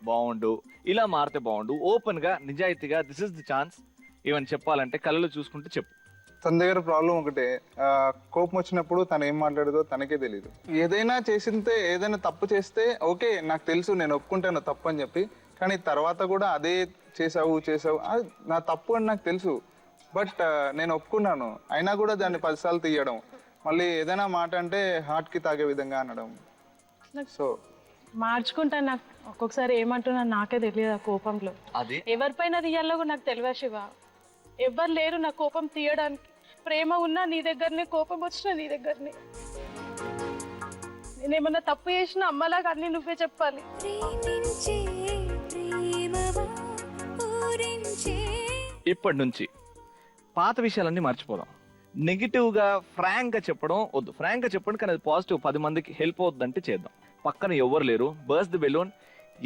బాగుండు, ఇలా మారితే బాగుండు, ఓపెన్ గా నిజాయితీగా దిస్ ఇస్ ది ఛాన్స్ ఏమని చెప్పాలంటే కళ్ళలో చూసుకుంటూ చెప్పు. తన దగ్గర ప్రాబ్లం ఒకటే, కోపం వచ్చినప్పుడు తను ఏం మాట్లాడదో తనకే తెలియదు. ఏదైనా చేసింటే, ఏదైనా తప్పు చేస్తే ఓకే నాకు తెలుసు, నేను ఒప్పుకుంటాను తప్పు అని చెప్పి, కానీ తర్వాత కూడా అదే చేసావు అది నా తప్పు అని నాకు తెలుసు, బట్ నేను ఒప్పుకున్నాను. అయినా కూడా దాన్ని 10 సార్లు తీయడం, మళ్ళీ ఏదైనా మాట అంటే హార్ట్కి తాగే విధంగా అనడం. సో మార్చుకుంటాను. నాకు ఒక్కొక్కసారి ఏమంటున్నా నాకే తెలియదు. ఆ కోపంలో ఎవరిపైన తీయాలో కూడా నాకు తెలియదు శివ. ఎవ్వరు లేరు నా కోపం తీయడానికి. ప్రేమ ఉన్నా నీ దగ్గరనే, కోపం వచ్చినా నీ దగ్గరనే. నేనేమన్నా తప్పు చేసినా అమ్మలాగా అన్ని నువ్వే చెప్పాలి. ఇప్పటి నుంచి పాత విషయాలన్నీ మర్చిపోదాం. నెగిటివ్ గా ఫ్రాంక్ గా చెప్పడం వద్దు. ఫ్రాంక్ గా చెప్పండి, కానీ అది పాజిటివ్, 10 మందికి హెల్ప్ అవుతుందంటే చేద్దాం. పక్కన ఎవరు లేరు, బర్స్ ది బెలూన్.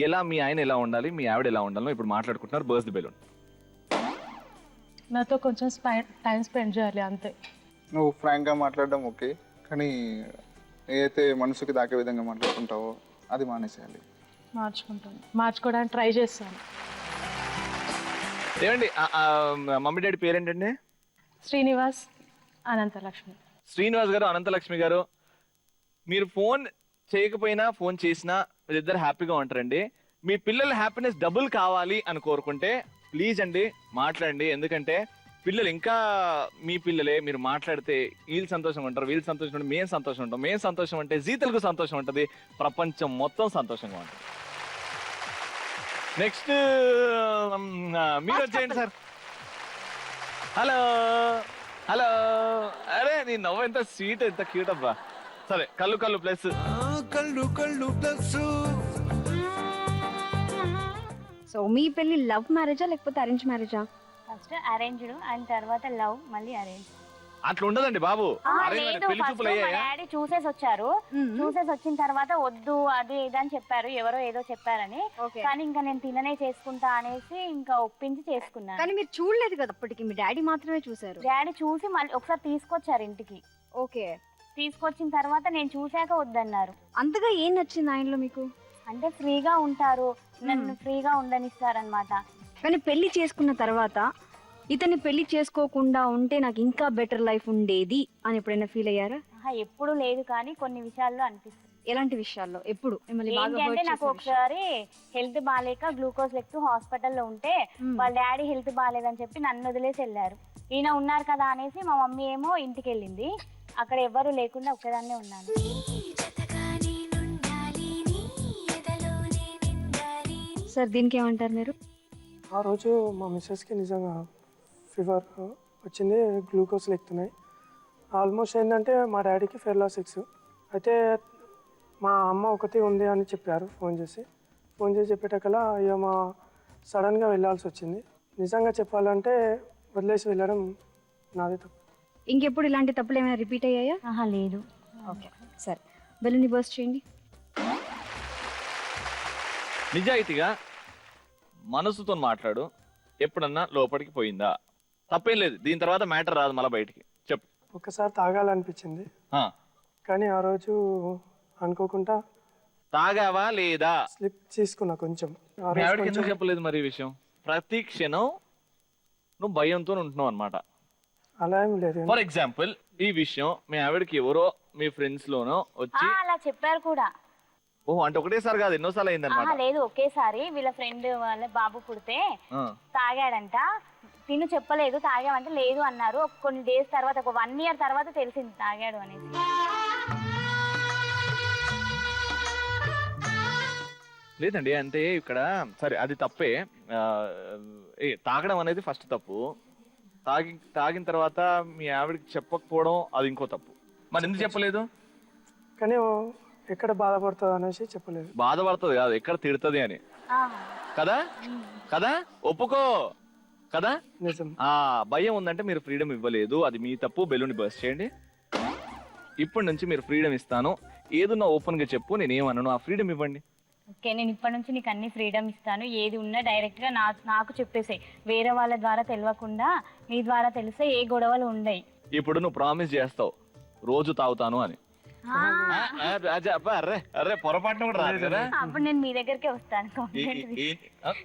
ఎలా మీ ఆయన ఎలా ఉండాలి, మీ ఆవిడ ఎలా ఉండాలో ఇప్పుడు మాట్లాడుకుంటున్నారు. బర్స్ ది బెలూన్. నాతో కొంచెం టైం స్పెండ్ చేయాలి అంతే. నువ్వు ఫ్రాంక్గా మాట్లాడడం ఓకే, కానీ ఏదైతే మనసుకి దాకే విధంగా మాట్లాడుకుంటావో అది మానేసేయాలి. మార్చుకుంటాను, మార్చుకోవడానికి ట్రై చేస్తాను. ఏమండి మమ్మీ డాడీ పేరేంటండి? శ్రీనివాస్, అనంతలక్ష్మి. శ్రీనివాస్ గారు, అనంతలక్ష్మి గారు, మీరు ఫోన్ చేయకపోయినా ఫోన్ చేసినా మీరిద్దరు హ్యాపీగా ఉంటారండి. మీ పిల్లల హ్యాపీనెస్ డబుల్ కావాలి అని కోరుకుంటే ప్లీజ్ అండి మాట్లాడండి. ఎందుకంటే పిల్లలు ఇంకా మీ పిల్లలే, మీరు మాట్లాడితే వీళ్ళు సంతోషంగా ఉంటారు, వీళ్ళు సంతోషంగా ఉంటారు, మేము సంతోషం ఉంటాం. మేము సంతోషం అంటే జీ తెలుగు సంతోషం ఉంటుంది, ప్రపంచం మొత్తం సంతోషంగా ఉంటుంది. నెక్స్ట్ మీరు వచ్చేయండి సార్. Hello hello. అరే నీ నవ్వు ఎంత స్వీట్, ఎంత క్యూట్ అబ్బా. సరే కళ్ళు కళ్ళు ప్లస్. కళ్ళు కళ్ళు ప్లస్. సో మీ పెళ్లి లవ్ మ్యారేజా లేకపోతే అరేంజ్ మ్యారేజా? ఫస్ట్ అరేంజ్డ్ అండ్ తర్వాత లవ్, మళ్ళీ అరేంజ్. అట్లా ఉండదండి బాబు. లేదు, పెళ్లి ఫస్ట్ చూపులు మా అయ్యాయా? డాడీ చూసేసి వచ్చారు. చూసేసి వచ్చిన తర్వాత వద్దు అది ఇది అని చెప్పారు, ఎవరో ఏదో చెప్పారని. Okay. కానీ ఇంకా నేను తిననే చేసుకుంటా అనేసి ఇంకా ఒప్పించి చేసుకున్నాను. కానీ మీరు చూడలేదు కదా అప్పటికి, మీ డాడీ మాత్రమే చూసారు. డాడీ చూసి మళ్ళీ ఒకసారి తీసుకొచ్చారు ఇంటికి. ఓకే. తీసుకొచ్చిన తర్వాత నేను చూశాక వద్దన్నారు. అంతగా ఏం నచ్చింది ఆయనలో మీకు? అంటే ఫ్రీగా ఉంటారు, నన్ను ఫ్రీగా ఉండనిస్తారనమాట. కానీ పెళ్లి చేసుకున్న తర్వాత ఇతన్ని పెళ్లి చేసుకోకుండా ఉంటే నాకు ఇంకా బెటర్ లైఫ్ ఉండేది అని ఎప్పుడైనా ఫీల్ అయ్యారా? ఎప్పుడు లేదు, కానీ కొన్ని విషయాల్లో అనిపిస్తుంది. ఎలాంటి విషయాల్లో? ఎప్పుడు మిమ్మల్ని బాగా ఏంటి అంటే hurt నాకు చేసిన ఒకసారి హెల్త్ బాగాలేక గ్లూకోజ్ లెక్తూ హాస్పిటల్లో ఉంటే వాళ్ళ డాడీ హెల్త్ బాగాలేదని చెప్పి నన్ను వదిలేసి వెళ్ళారు. ఈయన ఉన్నారు కదా అనేసి మా మమ్మీ ఏమో ఇంటికి వెళ్ళింది. అక్కడ ఎవ్వరూ లేకుండా ఒక్కదాన్నే ఉన్నాను. సార్ దీనికి ఏమంటారు మీరు? ఆ రోజు మా మిస్సెస్కి నిజంగా ఫీవర్ వచ్చింది, గ్లూకోజ్ ఎక్కుతున్నాయి. ఆల్మోస్ట్ ఏంటంటే మా డాడీకి ఫెర్లాసిక్స్. అయితే మా అమ్మ ఒకటి ఉంది అని చెప్పారు ఫోన్ చేసి చెప్పేటకల్లా అయ్యో మా సడన్గా వెళ్ళాల్సి వచ్చింది. నిజంగా చెప్పాలంటే వదిలేసి వెళ్ళడం నాదే తప్పు. ఇంకెప్పుడు ఇలాంటి తప్పులు ఏమైనా రిపీట్ అయ్యాయా? లేదు. ఓకే సరే, బెలూని బర్స్ట్ చేయండి. నిజాయితీగా మనసుతో మాట్లాడు. ఎప్పుడన్నా లోపలికి పోయిందా? తప్పేం లేదు, దీని తర్వాత మ్యాటర్ రాదు మళ్ళీ బయటికి. చెప్పు. ఒకసారి తాగాలనిపించింది, కానీ ఆ రోజు అనుకోకుండా తాగావా లేదా? స్లిప్ తీసుకున్నా కొంచెం. ఆ మీ రోజు ఆవిడకి ఎందుకు కొంచెం చెప్పలేదు మరి ఈ విషయం? ప్రతి క్షణం నువ్వు భయంతో ఉంటున్నావు అనమాట. అలా ఏం లేదు. ఫర్ ఎగ్జాంపుల్ ఈ విషయం మీ ఆవిడకి ఎవరో మీ ఫ్రెండ్స్ లోనో వచ్చి అలా చెప్పారు కూడా. ఓహో, అంటే ఒకటేసారి కాదు ఎన్నోసార్లు అయిందన్నమాట. లేదు, ఒకేసారి వీళ్ళ ఫ్రెండ్ వాళ్ళ బాబు పుడితే తాగాడంట. తిను చెప్పలేదు తాగామంటే లేదు అన్నారు. కొన్ని డేస్ తర్వాత, ఒక 1 year తర్వాత తెలిసింది తాగాడు అనేసి. లేదండి, అంటే ఇక్కడ సరే అది తప్పే. తాగడం అనేది ఫస్ట్ తప్పు. తాగిన తర్వాత మీ ఆవిడకి చెప్పకపోవడం అది ఇంకో తప్పు. మరి ఎందుకు చెప్పలేదు? కానీ ఎక్కడ బాధపడుతుంది అనేసి చెప్పలేదు. బాధపడుతుంది కాదు, ఎక్కడ తిడుతుంది అని కదా. కదా, ఒప్పుకో కదా. నిజం. భయం ఉందంటే మీరు ఫ్రీడమ్ ఇవ్వలేదు, అది మీ తప్పు. బెలూన్ బర్స్ట్ చేయండి. ఇప్పటి నుంచి మీరు ఫ్రీడమ్ ఇస్తాను, ఏదున్నా ఓపెన్ గా చెప్పు, నేనేమన్నాను, ఆ ఫ్రీడమ్ ఇవ్వండి. ఓకే, నేను ఇప్పటి నుంచి నీకు అన్ని ఫ్రీడమ్ ఇస్తాను. ఏది ఉన్నా డైరెక్ట్ గా నాకు చెప్పేసాయి. వేరే వాళ్ళ ద్వారా తెలియకుండా నీ ద్వారా తెలిస్తే ఏ గొడవలు ఉండయి. ఇప్పుడు నువ్వు ప్రామిస్ చేస్తావు రోజు తాగుతాను అని. అరే పొరపాటున కూడా రాదు కదా. అప్పుడు నేను మీ దగ్గరికి వస్తాను.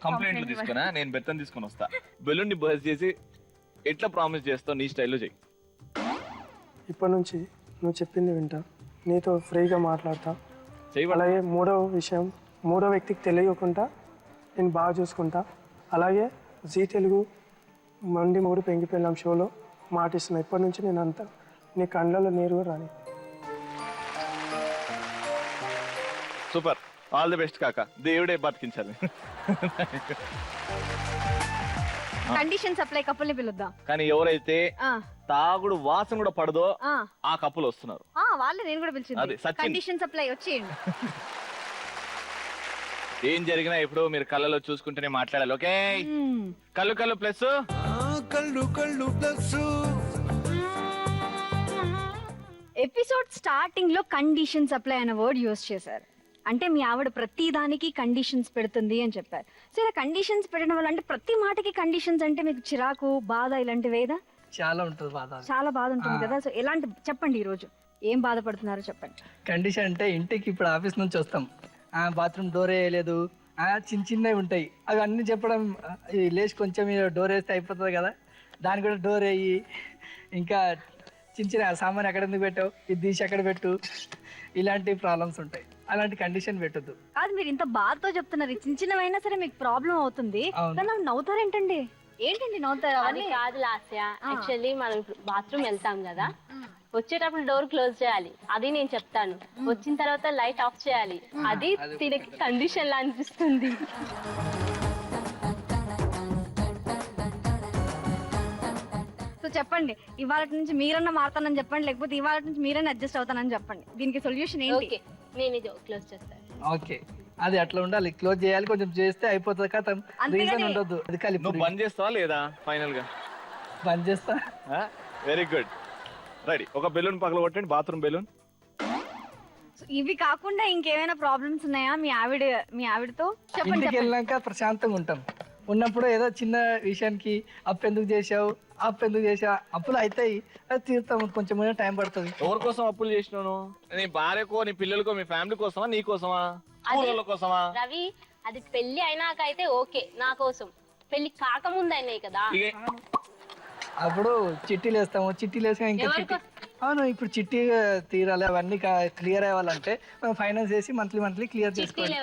కంప్లైంట్లు తీసుకున్నా, నేను బెత్తం తీసుకొని వస్తా. బెలూన్ ని బర్స్ట్ చేసి ఎట్లా ప్రామిస్ చేస్తావు నీ స్టైల్లో చెయ్యి. ఇప్పటి నుంచి నువ్వు చెప్పింది వింటా, నీతో ఫ్రీగా మాట్లాడతా. అలాగే మూడో వ్యక్తికి తెలియకుండా నేను బాగా చూసుకుంటా. అలాగే జీ తెలుగు మండి మూడు పెంకి పెళ్ళాం షోలో మాటిస్తున్నా. ఇప్పటి నుంచి నేను అంతా నీ కళ్ళలో నీరు రాని. సూపర్, ఆల్ ది బెస్ట్ కాక, దేవుడే బతికించాలి. కండిషన్ సప్లై కప్పుల్ని పిలుద్దాం. కానీ ఎవరైతే తాగుడు వాసన కూడా పడదో ఆ కప్పులు వస్తున్నారు. వాళ్ళే నేను కూడా పిలిచింది. కండిషన్ సప్లై వచ్చేయండి. ఏం జరిగినా ఇప్పుడు మీరు కళ్ళలో చూసుకుంటూనే మాట్లాడాలి. ఓకే, కళ్ళు కళ్ళు ప్లస్. కళ్ళు కళ్ళు ప్లస్. ఎపిసోడ్ స్టార్టింగ్ లో కండిషన్ సప్లై అనే వర్డ్ యూజ్ చేశారు. అంటే మీ ఆవిడ ప్రతి దానికి కండిషన్స్ పెడుతుంది అని చెప్పారు. సో ఇలా కండిషన్స్ పెట్టడం వల్ల, అంటే ప్రతి మాటకి కండిషన్స్ అంటే మీకు చిరాకు, బాధ ఇలాంటివేదా? చాలా ఉంటుంది బాధ. చాలా బాధ ఉంటుంది కదా. సో ఎలాంటి చెప్పండి, ఈ రోజు ఏం బాధపడుతున్నారో చెప్పండి. కండిషన్ అంటే ఇంటికి ఇప్పుడు ఆఫీస్ నుంచి వస్తాం, బాత్రూమ్ డోర్ వేయలేదు, చిన్న చిన్నవి ఉంటాయి, అవి అన్నీ చెప్పడం, లేచి కొంచెం డోర్ వేస్తే అయిపోతుంది కదా, దాని కూడా డోర్ వేయి, ఇంకా చిన్న చిన్న సామాన్ ఎక్కడ ఎందుకు పెట్టావు, ఇది తీసి ఎక్కడ పెట్టు, ఇలాంటి ప్రాబ్లమ్స్ ఉంటాయి. అలాంటి కండిషన్ పెట్టద్దు. కాదు, మీరు ఇంత బాధతో చెప్తున్నారు, చిన్న చిన్నవైనా సరే మీకు ప్రాబ్లం అవుతుంది, కానీ నవ్వుతారేంటండి? ఏంటండి నవ్వుతారు? అది కాదు లాస్య, యాక్చువల్లీ మనం ఇప్పుడు బాత్రూమ్ వెళ్తాం కదా, వచ్చేటప్పుడు డోర్ క్లోజ్ చేయాలి, అది నేను చెప్తాను. వచ్చిన తర్వాత లైట్ ఆఫ్ చేయాలి, అది తినకి కండిషన్ లా అనిపిస్తుంది. సో చెప్పండి, ఇవాళ నుంచి మీరన్నా మారుతానని చెప్పండి, లేకపోతే ఇవాళ నుంచి మీరన్నా అడ్జస్ట్ అవుతానని చెప్పండి. దీనికి సొల్యూషన్ ఏంటి? ఓకే, నేను ఇది క్లోజ్ చేస్తాను. ఓకే, అది అట్లా ఉండాలి, క్లోజ్ చేయాలి, కొంచెం చేస్తే అయిపోతుంది కదా, రీజన్ ఉండదు. అది కలిపి నువ్వు బంద్ చేస్తావా లేదా ఫైనల్ గా? బంద్ చేస్తా. Very good, ready. ఒక బెలూన్ పగల కొట్టండి, బాత్రూమ్ బెలూన్. ఇవి కాకుండా ఇంకేమైనా ప్రాబ్లమ్స్ ఉన్నాయా మీ ఆవిడతో? చెప్పండి. ఇంటికి వెళ్ళాక ప్రశాంతంగా ఉంటాం, ఉన్నప్పుడు ఏదో చిన్న విషయానికి అప్పు ఎందుకు చేసావు, అప్పులు అవుతాయి, అది తీరుతాం, కొంచెం టైం పడుతుంది. ఎవరి కోసం అప్పులు చేసినాను? నీ భార్యకో, నీ పిల్లలకో, మీ ఫ్యామిలీ కోసమా, నీ కోసమా, ఊళ్ళ కోసమా? రవి, అది పెళ్లి అయినాక అయితే ఓకే, నా కోసం. పెళ్లి కాకముందు అయినాయి కదా. అప్పుడు చిట్టీలు వేస్తాము, చిట్టీలు వేసాక ఇంకా చిట్టి. అవును, ఇప్పుడు చిట్టి తీరాలి, అవన్నీ క్లియర్ అవ్వాలంటే మనం ఫైనాన్స్ వేసి మంత్లీ క్లియర్ చేసుకోవాలి.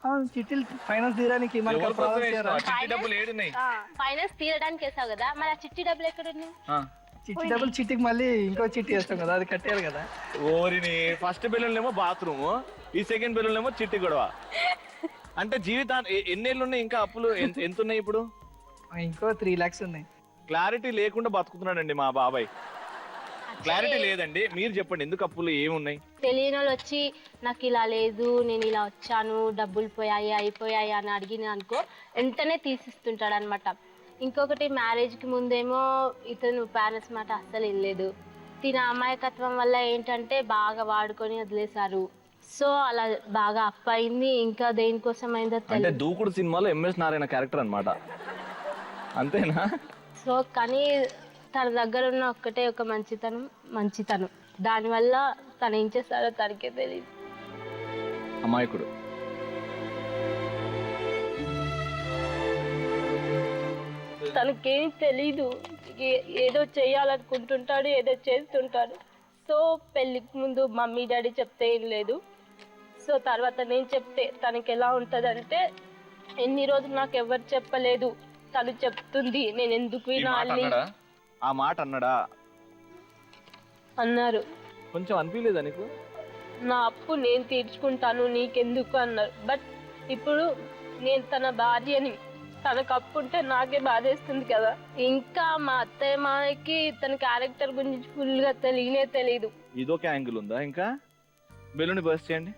అవును, చిట్టీలు ఫైనాన్స్ తీయడానికి ఫైనాన్స్ తీయడానికి వేసావు కదా, మరి ఆ చిట్టి డబ్బులు ఎక్కడ ఉన్నాయి? చిట్టి డబ్బులు చిట్టికి మళ్ళీ ఇంకో చిట్టి వేస్తాం కదా, అది కట్టాలి కదా. ఓరిని, ఫస్ట్ బెలూన్ ఏమో బాత్రూమ్, ఈ సెకండ్ బెలూన్ ఏమో చిట్టి గొడవ. అంటే జీవితాన్ని ఎన్నేళ్ళు ఉన్నాయి ఇంకా అప్పులు? ఎంత ఉన్నాయి ఇప్పుడు? ఇంకో 3 lakhs ఉన్నాయి. క్లారిటీ లేకుండా బతుకుతున్నాడండి మా బాబాయ్. క్లారిటీ లేదండి, మీరు చెప్పండి ఎందుకు అప్పులు ఏమున్నాయి? తెలియని వాళ్ళు వచ్చి నాకు ఇలా లేదు, నేను ఇలా వచ్చాను, డబ్బులు అయిపోయాయి అని అడిగిన అనుకో, వెంటనే తీసిస్తుంటాడు అనమాట. ఇంకొకటి, మ్యారేజ్ కి ముందేమో ఇతను పేరెంట్స్ మాట అస్సలు వెళ్ళలేదు. తిన అమాయకత్వం వల్ల ఏంటంటే బాగా వాడుకొని వదిలేశారు. సో అలా బాగా అప్ అయింది. ఇంకా దేనికోసం అయిందో తెలియదు. దూకుడు సినిమాలో ఎంఎస్ నారాయణ క్యారెక్టర్ అన్నమాట, అంతేనా? సో కానీ తన దగ్గర ఉన్న ఒక్కటే ఒక మంచితనం, దానివల్ల తను ఏం చేస్తాడో తనకే తెలియదు. అమాయకుడు. తనకేం తెలీదు, ఏదో చేయాలనుకుంటుంటాడు, ఏదో చేస్తుంటాడు. సో పెళ్ళికి ముందు మమ్మీ డాడీ చెప్తే ఏం లేదు. సో తర్వాత నేను చెప్తే తనకి ఎలా ఉంటదంటే, ఎన్ని రోజులు నాకు ఎవరు చెప్పలేదు, తను చెప్తుంది, నేను ఎందుకు వినాలి. ఆ మాట అన్నాడా? అన్నారు. కొంచెం అనిపించలేదా నీకు? నా అప్పు నేను తీర్చుకుంటాను, నీకెందుకు అన్నారు. బట్ ఇప్పుడు నేను తన భార్యని, తనకు అప్పు ఉంటే నాకే బాధేస్తుంది కదా. ఇంకా మా అత్తయ్య మామకి తన క్యారెక్టర్ గురించి ఫుల్ గా తెలియదు. ఇదొక యాంగిల్ ఉందా? ఇంకా బెలూని బస్ చేయండి.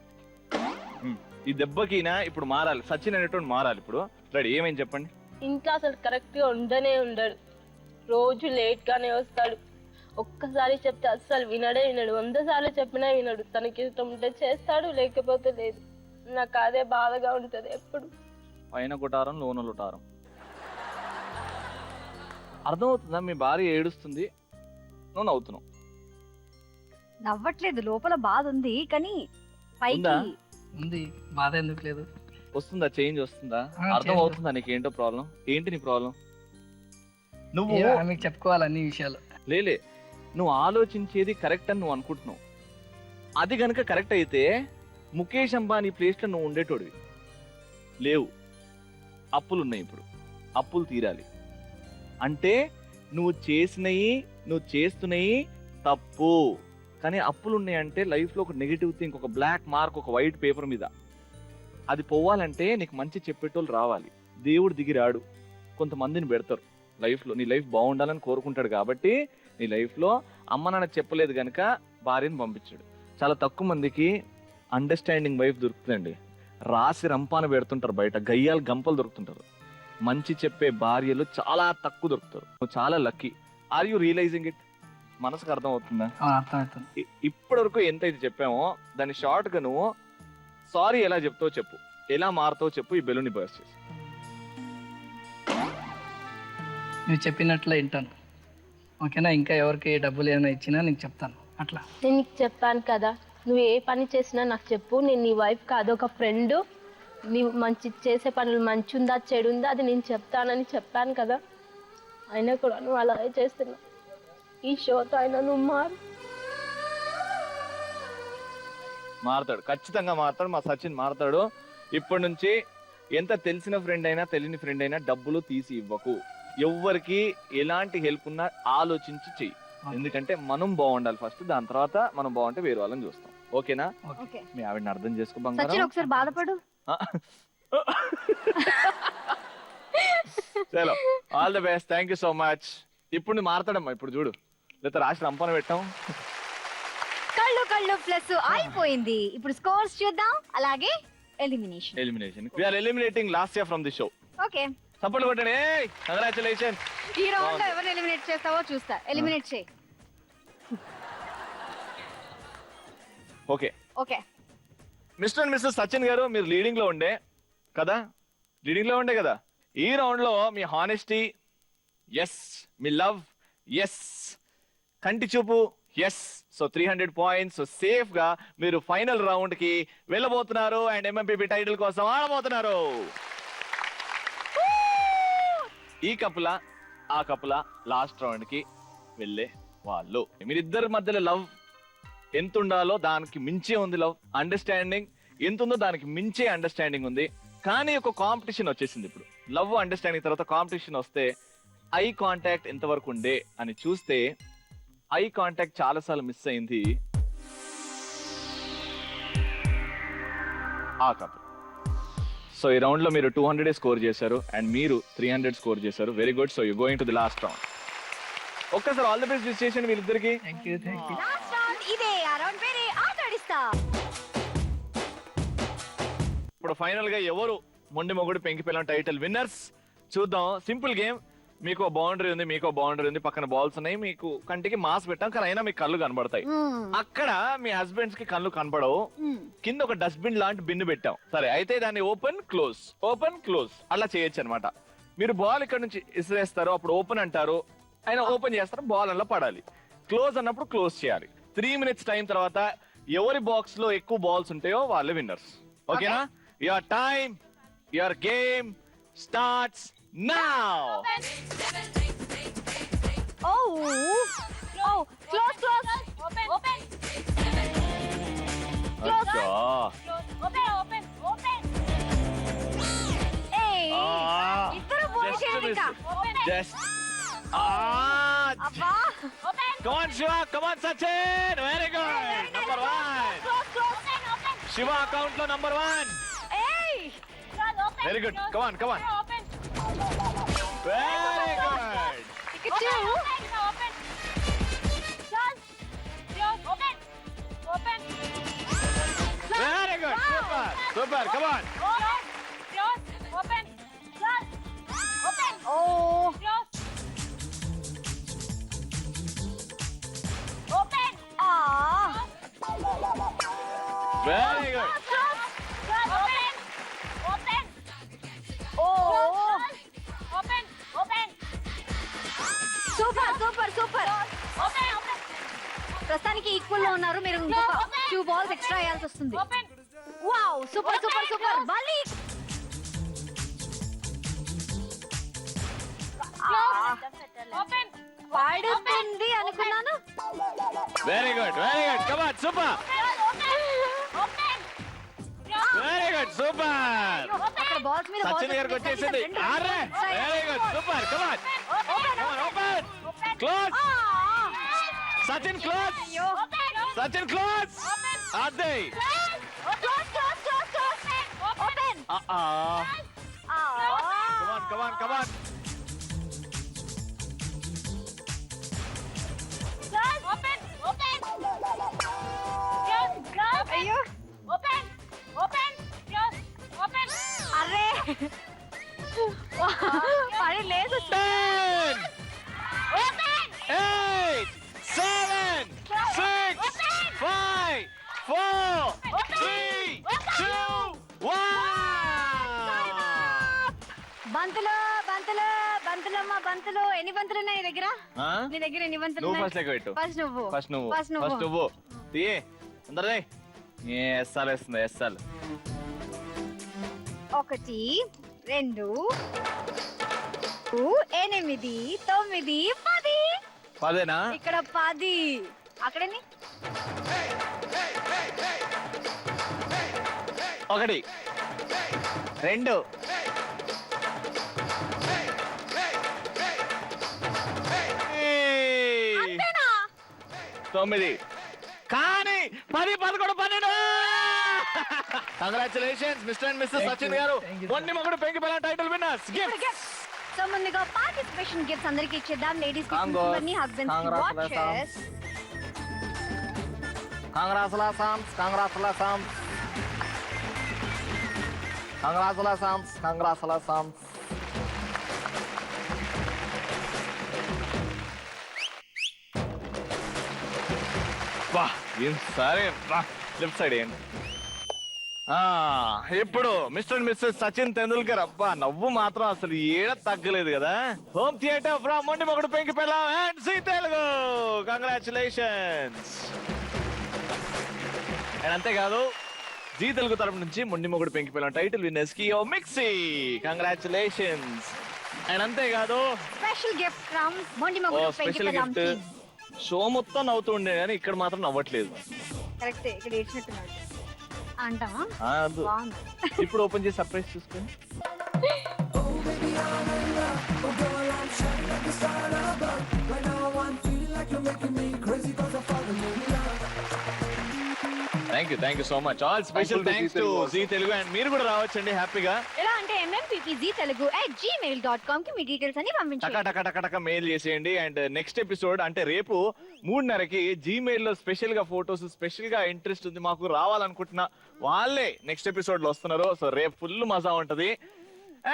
ఈ దెబ్బకినా ఇప్పుడు మారాలి, సచిన్ అనేటువంటి మారాలి ఇప్పుడు. రెడీ, ఏమేం చెప్పండి. ఇంట్లో అసలు కరెక్ట్ గా ఉండడు, రోజు లేట్ గానే వస్తాడు. ఒక్కసారి చెప్తే అస్సలు వినడు. 100 సార్లు చెప్పినా వినడు. తనకి ఇష్టం ఉంటే చేస్తాడు, లేకపోతే లేదు. నాకు అదే బాధగా ఉంటది ఎప్పుడు. పైన కొటారం, లోన లొటారం. అర్థమవుతుందా? మీ భార్య ఏడుస్తుంది, నువ్వు నవ్వుతున్నావు. నవ్వట్లేదు, లోపల బాధ ఉంది, కానీ పైకి ఉంది. బాధ ఎందుకు లేదు? వస్తుందా? చేంజ్ వస్తుందా? అర్థం అవుతుందా నీకు ఏంటో ప్రాబ్లం? ఏంటి నీ ప్రాబ్లం? నువ్వు మీకు చెప్పుకోవాలి అన్ని విషయాలు. లేలే, నువ్వు ఆలోచించేది కరెక్ట్ అని నువ్వు అనుకుంటున్నావు. అది కనుక కరెక్ట్ అయితే ముఖేష్ అంబానీ ప్లేస్లో నువ్వు ఉండేటోడివి. లేవు, అప్పులున్నాయి. ఇప్పుడు అప్పులు తీరాలి అంటే నువ్వు చేస్తున్నవి తప్పు. కానీ అప్పులు ఉన్నాయంటే లైఫ్లో ఒక నెగిటివ్ థింగ్, ఒక బ్లాక్ మార్క్, ఒక వైట్ పేపర్ మీద. అది పోవాలంటే నీకు మంచి చెప్పేటోళ్ళు రావాలి. దేవుడు దిగిరాడు, కొంతమందిని పెడతారు లైఫ్లో. నీ లైఫ్ బాగుండాలని కోరుకుంటాడు కాబట్టి నీ లైఫ్లో అమ్మ నాన్న చెప్పలేదు కనుక భార్యను పంపించాడు. చాలా తక్కువ మందికి అండర్స్టాండింగ్ వైఫ్ దొరుకుతుందండి. రాసి రంపాన పెడుతుంటారు బయట, గయ్యాలు గంపలు దొరుకుతుంటారు. మంచి చెప్పే భార్యలు చాలా తక్కువ దొరుకుతారు. నువ్వు చాలా lucky. Are you realising it? మనసుకు అర్థం అవుతుందా? ఇప్పటి వరకు ఎంతైతే చెప్పామో దాన్ని షార్ట్ గా నువ్వు సారీ ఎలా చెప్తావో చెప్పు, ఎలా మారుతావో చెప్పు. ఈ బెలూన్ బర్స్ట్ చేసి నువ్వు చెప్పినట్లే వింటాను. ఓకేనా? ఇంకా ఎవరికి డబ్బులు ఏమైనా ఇచ్చినా నీకు చెప్తాను అట్లా. నేను నీకు చెప్పాను కదా, నువ్వు ఏ పని చేసినా నాకు చెప్పు, నేను నీ వైఫ్ కాదు, ఒక ఫ్రెండ్. నీవు మంచి చేసే పనులు మంచి ఉందా చెడు ఉందా అది నేను చెప్తానని చెప్పాను కదా, అయినా కూడా నువ్వు అలాగే చేస్తున్నావు. ఈ షోతో అయినా నువ్వు మారుతాడు, ఖచ్చితంగా మారుతాడు. మా సచిన్ మారుతాడు. ఇప్పటి నుంచి ఎంత తెలిసిన ఫ్రెండ్ అయినా తెలియని ఫ్రెండ్ అయినా డబ్బులు తీసి ఇవ్వకు. ఎవ్వరికి ఎలాంటి హెల్ప్ ఉన్నా ఆలోచించి చెయ్యి. ఎందుకంటే మనం బాగుండాలి ఫస్ట్, దాని తర్వాత మనం బాగుంటే వేరే వాళ్ళని చూస్తాం. ఓకేనా? ఓకే మీ ఆవిడని అర్థం చేసుకో సచిన్ బంగారం. ఒకసారి బాధపడు. చలో, all the best. Thank you so much. ఇప్పుడు నువ్వు మారుతాడమ్మా. ఇప్పుడు చూడు, లేకపోతే రాసి రంపన పెట్టాం. కళ్ళు కళ్ళు ప్లస్ అయిపోయింది. ఇప్పుడు స్కోర్స్ చూద్దాం, అలాగే elimination. We are eliminating last year from the show. Okay, support కొట్టండి. కంగ్రాచులేషన్. ఈ రౌండ్ లో ఎవరు ఎలిమినేట్ చేస్తావో చూస్తా. ఎలిమినేట్ చేయి. Okay okay, mister and missus Sachin garu, మీరు లీడింగ్ లో ఉండే కదా, ఈ రౌండ్ లో మీ హానెస్టీ ఎస్, మీ లవ్ ఎస్, కంటి చూపు ఎస్. So 300 points. సో సేఫ్ గా మీరు ఫైనల్ రౌండ్ కి వెళ్ళబోతున్నారు అండ్ ఎంఎంపీపీ టైటిల్ కోసం ఆడబోతున్నారు. ఈ కపుల ఆ కపుల లాస్ట్ రౌండ్ కి వెళ్ళే వాళ్ళు. మీరిద్దరి మధ్యలో లవ్ ఎంత ఉండాలో దానికి మించే ఉంది లవ్. అండర్స్టాండింగ్ ఎంత ఉందో దానికి మించే అండర్స్టాండింగ్ ఉంది. కానీ ఒక కాంపిటీషన్ వచ్చేసింది ఇప్పుడు. లవ్ అండర్స్టాండింగ్ తర్వాత కాంపిటీషన్ వస్తే ఐ కాంటాక్ట్ ఎంతవరకు ఉండే అని చూస్తే ఐ కాంటాక్ట్ చాలా సార్లు మిస్ అయింది ఆ కపుల్. సో ఈ రౌండ్ లో మీరు 200 స్కోర్ చేశారు అండ్ మీరు 300 స్కోర్ చేశారు. Very good. So you going to the last round. ఒక్కసారి ఆల్ ది బెస్ట్ విష్ చేయండి వీళ్ళిద్దరికి. Thank you. లాస్ట్ రౌండ్ ఇదే. ఆ రౌండ్ వేరే ఆటాడిస్తా. ఇప్పుడు ఫైనల్ గా ఎవరు మొండి మొగుడు పెంకి పిల్లం టైటిల్ విన్నర్స్ చూద్దాం. Simple game. మీకు బౌండరీ ఉంది, మీకు బౌండరీ ఉంది, పక్కన బాల్స్ ఉన్నాయి, మీకు కంటికి మాస్ పెట్టాం కానీ అయినా మీకు కళ్ళు కనబడతాయి. అక్కడ మీ హస్బెండ్స్ కి కళ్ళు కనబడవు. కింద ఒక డస్ట్బిన్ లాంటి బిన్ను పెట్టాం. సరే, అయితే దాన్ని ఓపెన్ క్లోజ్ అలా చేయొచ్చు అనమాట. మీరు బాల్ ఇక్కడ నుంచి ఇసిరేస్తారు, అప్పుడు ఓపెన్ అంటారు, ఆయన ఓపెన్ చేస్తారు, బాల్ అలా పడాలి. క్లోజ్ అన్నప్పుడు క్లోజ్ చేయాలి. 3 minutes టైం తర్వాత ఎవరి బాక్స్ లో ఎక్కువ బాల్స్ ఉంటాయో వాళ్ళే విన్నర్స్. ఓకేనా? Your time, your game starts now. ఇద్దరు పోయి చేయాలి ఇంకా. Come on, Shiva. Come on, Sachin. Very good. Number 1. Shiva account lo number 1. Very good. Come on. Very good. Very good. Super. Come on. Very good. Super. ప్రస్తుతానికి equal లో ఉన్నారు. మీరు ఇంకొక 2 balls extra వేయాల్సి వస్తుంది. Wow, super. బాలి పాడుతుంది అనుకున్నాను. Very good. Come on, super. Very good, super. అక్కడ balls మీద Sachin గారికి వచ్చేసింది. అరే, very good, super. Come on, open. Close. Sachin, close. Sachin, close. Adey. Close. Open. Come on. అయ్యో, అరే పని లేదు. 10, 8, 7, 6, 5, 4, 3, 2, 1. బంతులు బంతులమ్మా బంతులు. ఎన్ని బంతులు ఉన్నాయి నీ దగ్గర? ఆ? నీ దగ్గర ఎన్ని బంతులు నువ్వు ఉన్నాయి? ఫస్ట్ లెక్క పెట్టు. ఫస్ట్ నువ్వు. ఫస్ట్ నువ్వు ఫస్ట్ నువ్వు. ఫస్ట్ నువ్వు తీయే అందరే ఎస్సాలు వేస్తుంది ఎస్సాలు. 1 2 8 9 10. 10 ఇక్కడ 10. అక్కడని 1 2 అంతేనా? 9 కానీ 10 11 12. Congratulations mister and missus Sachin garu. Mondi Mogudu Penki Pilla title winners. Gifts so ముందుగా పార్టిసిపేషన్ గిఫ్ట్స్ అందరికి ఇచ్చేద్దాం. లేడీస్ కి Congrats. హస్బెండ్స్ కి Congratulations. Watches. Congratulations congratulations congratulations congratulations. వా ఏం సరే లెఫ్ట్ సైడ్ ఏంటి ఇప్పుడు mister and missus Sachin Tendulkar. అబ్బా నవ్వు మాత్రం అసలు ఏడ తగ్గలేదు కదా. హోమ్ థియేటర్ ఫ్రమ్ మొండి Mogudu Penki Pilla and Zee Telugu. Congratulations. And అంతేకాదు జీ తెలుగు తరపు నుంచి మొండి మొగుడు పెంకి పిల్ల టైటిల్ విన్నర్స్ కి ఓ మిక్సీ. కంగ్రాచులేషన్స్. అండ్ అంతేకాదు స్పెషల్ గిఫ్ట్ ఫ్రమ్ మొండి ఓ మొగుడు స్పెషల్ గిఫ్ట్. షో మొత్తం నవ్వుతూ ఉండే కానీ ఇక్కడ మాత్రం నవ్వట్లేదు. కరెక్ట్. ఇక్కడ ఏడ్చినట్టున్నాడు అంటావా? అదు. ఇప్పుడు ఓపెన్ చేసి సర్ప్రైజ్ చూసుకోండి. Thank you so much. All special thanks to Zee Telugu. And మీరు కూడా రావచ్చండి హ్యాపీగా. ఎలా అంటే mmppztelugu@gmail.com కి మీ డీటెయిల్స్ అన్ని పంపించండి. టక మెయిల్ చేసేయండి. అండ్ నెక్స్ట్ ఎపిసోడ్ అంటే రేపు 3:30కి జీమెయిల్ లో స్పెషల్ గా ఫోటోస్ స్పెషల్ గా ఇంట్రెస్ట్ ఉంది మాకు రావాలనుకుంటున్నా వాళ్ళే నెక్స్ట్ ఎపిసోడ్ లో వస్తున్నారు. సో రేపు ఫుల్ మజా ఉంటది.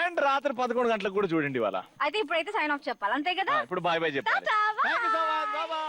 అండ్ రాత్రి 11 గంటలకు కూడా చూడండి వాళ్ళ. అయితే ఇప్పుడైతే సైన్ ఆఫ్ చెప్పాలి అంతే కదా? ఇప్పుడు బాయ్ బాయ్ చెప్పాలి. Tata, thank you so much. Bye bye.